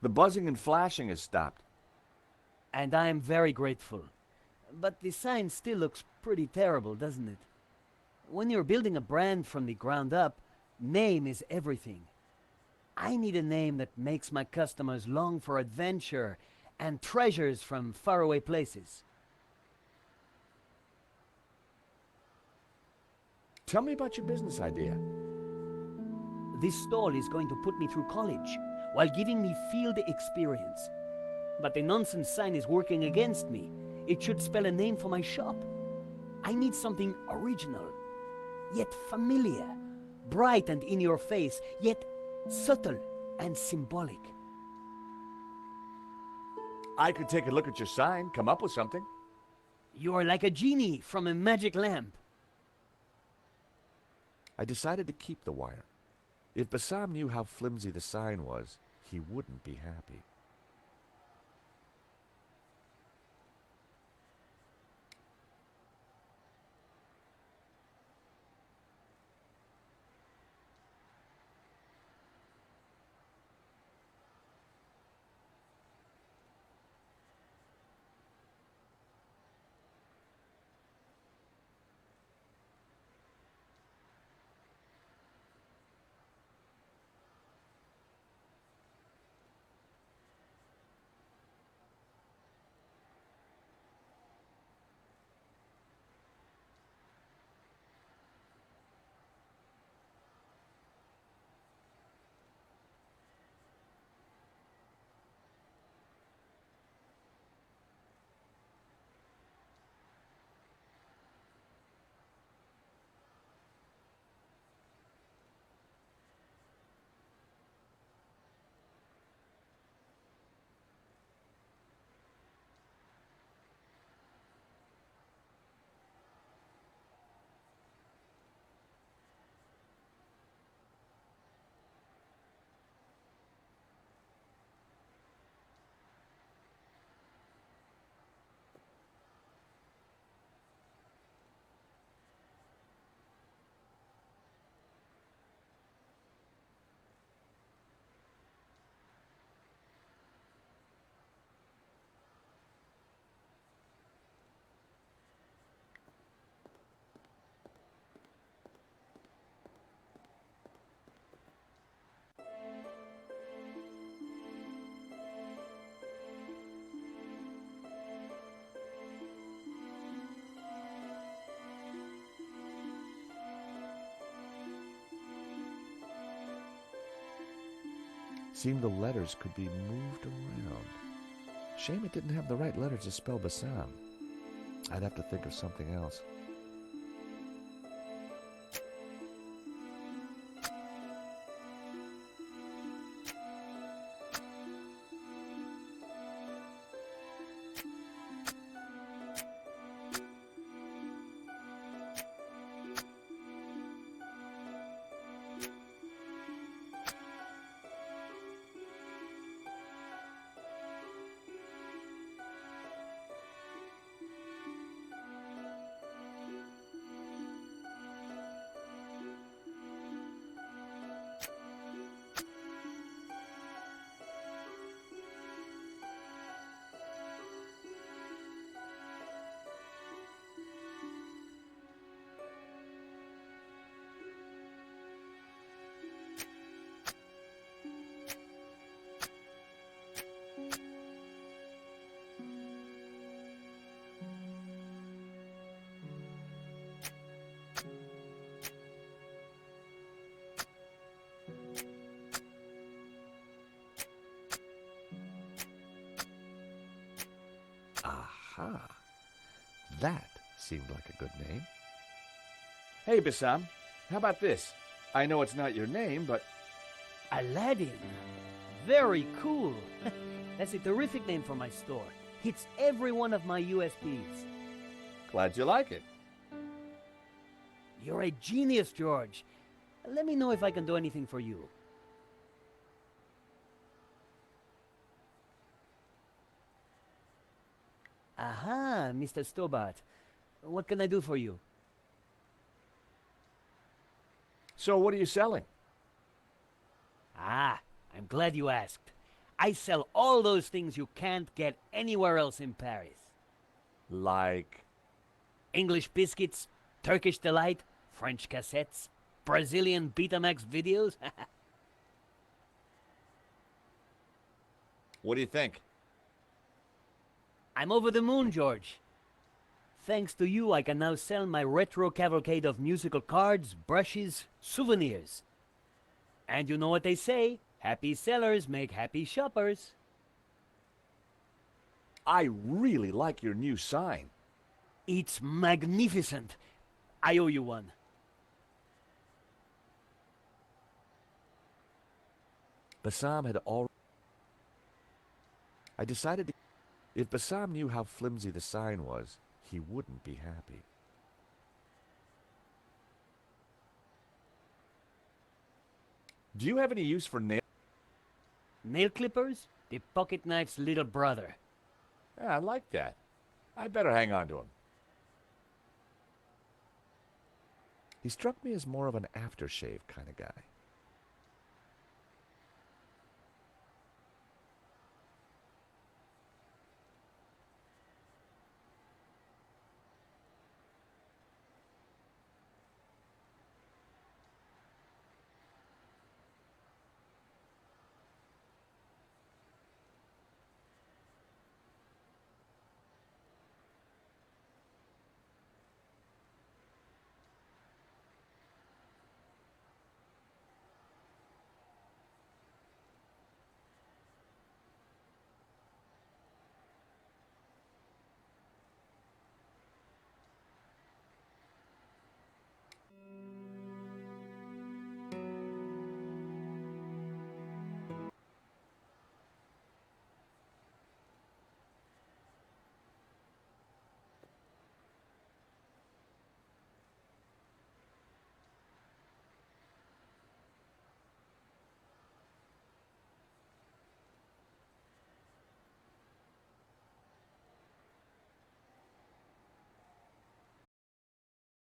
[SPEAKER 6] The buzzing and flashing has stopped.
[SPEAKER 12] And I am very grateful. But the sign still looks pretty terrible, doesn't it? When you're building a brand from the ground up, name is everything. I need a name that makes my customers long for adventure and treasures from faraway places.
[SPEAKER 6] Tell me about your business idea.
[SPEAKER 12] This stall is going to put me through college while giving me field experience. But the nonsense sign is working against me. It should spell a name for my shop. I need something original, yet familiar, bright and in your face, yet subtle and symbolic.
[SPEAKER 6] I could take a look at your sign, come up with something.
[SPEAKER 12] You are like a genie from a magic lamp.
[SPEAKER 6] I decided to keep the wire. If Bassam knew how flimsy the sign was, he wouldn't be happy. Seemed the letters could be moved around. Shame it didn't have the right letters to spell Bassam. I'd have to think of something else. Aha. That seemed like a good name. Hey, Bassam, how about this? I know it's not your name, but...
[SPEAKER 12] Aladdin. Very cool. That's a terrific name for my store. Hits every one of my USPs.
[SPEAKER 6] Glad you like it.
[SPEAKER 12] You're a genius, George. Let me know if I can do anything for you. Aha, Mr. Stobart. What can I do for you?
[SPEAKER 6] So what are you selling?
[SPEAKER 12] Ah, I'm glad you asked. I sell all those things you can't get anywhere else in Paris.
[SPEAKER 6] Like,
[SPEAKER 12] English biscuits, Turkish delight, French cassettes, Brazilian Betamax videos.
[SPEAKER 6] what do you think?
[SPEAKER 12] I'm over the moon, George. Thanks to you, I can now sell my retro cavalcade of musical cards, brushes, souvenirs. And you know what they say, happy sellers make happy shoppers.
[SPEAKER 6] I really like your new sign.
[SPEAKER 12] It's magnificent. I owe you one.
[SPEAKER 6] Bassam had already... I decided to... If Bassam knew how flimsy the sign was, he wouldn't be happy. Do you have any use for nail...
[SPEAKER 12] Nail clippers? The pocket knife's little brother.
[SPEAKER 6] Yeah, I like that. I better hang on to him. He struck me as more of an aftershave kind of guy.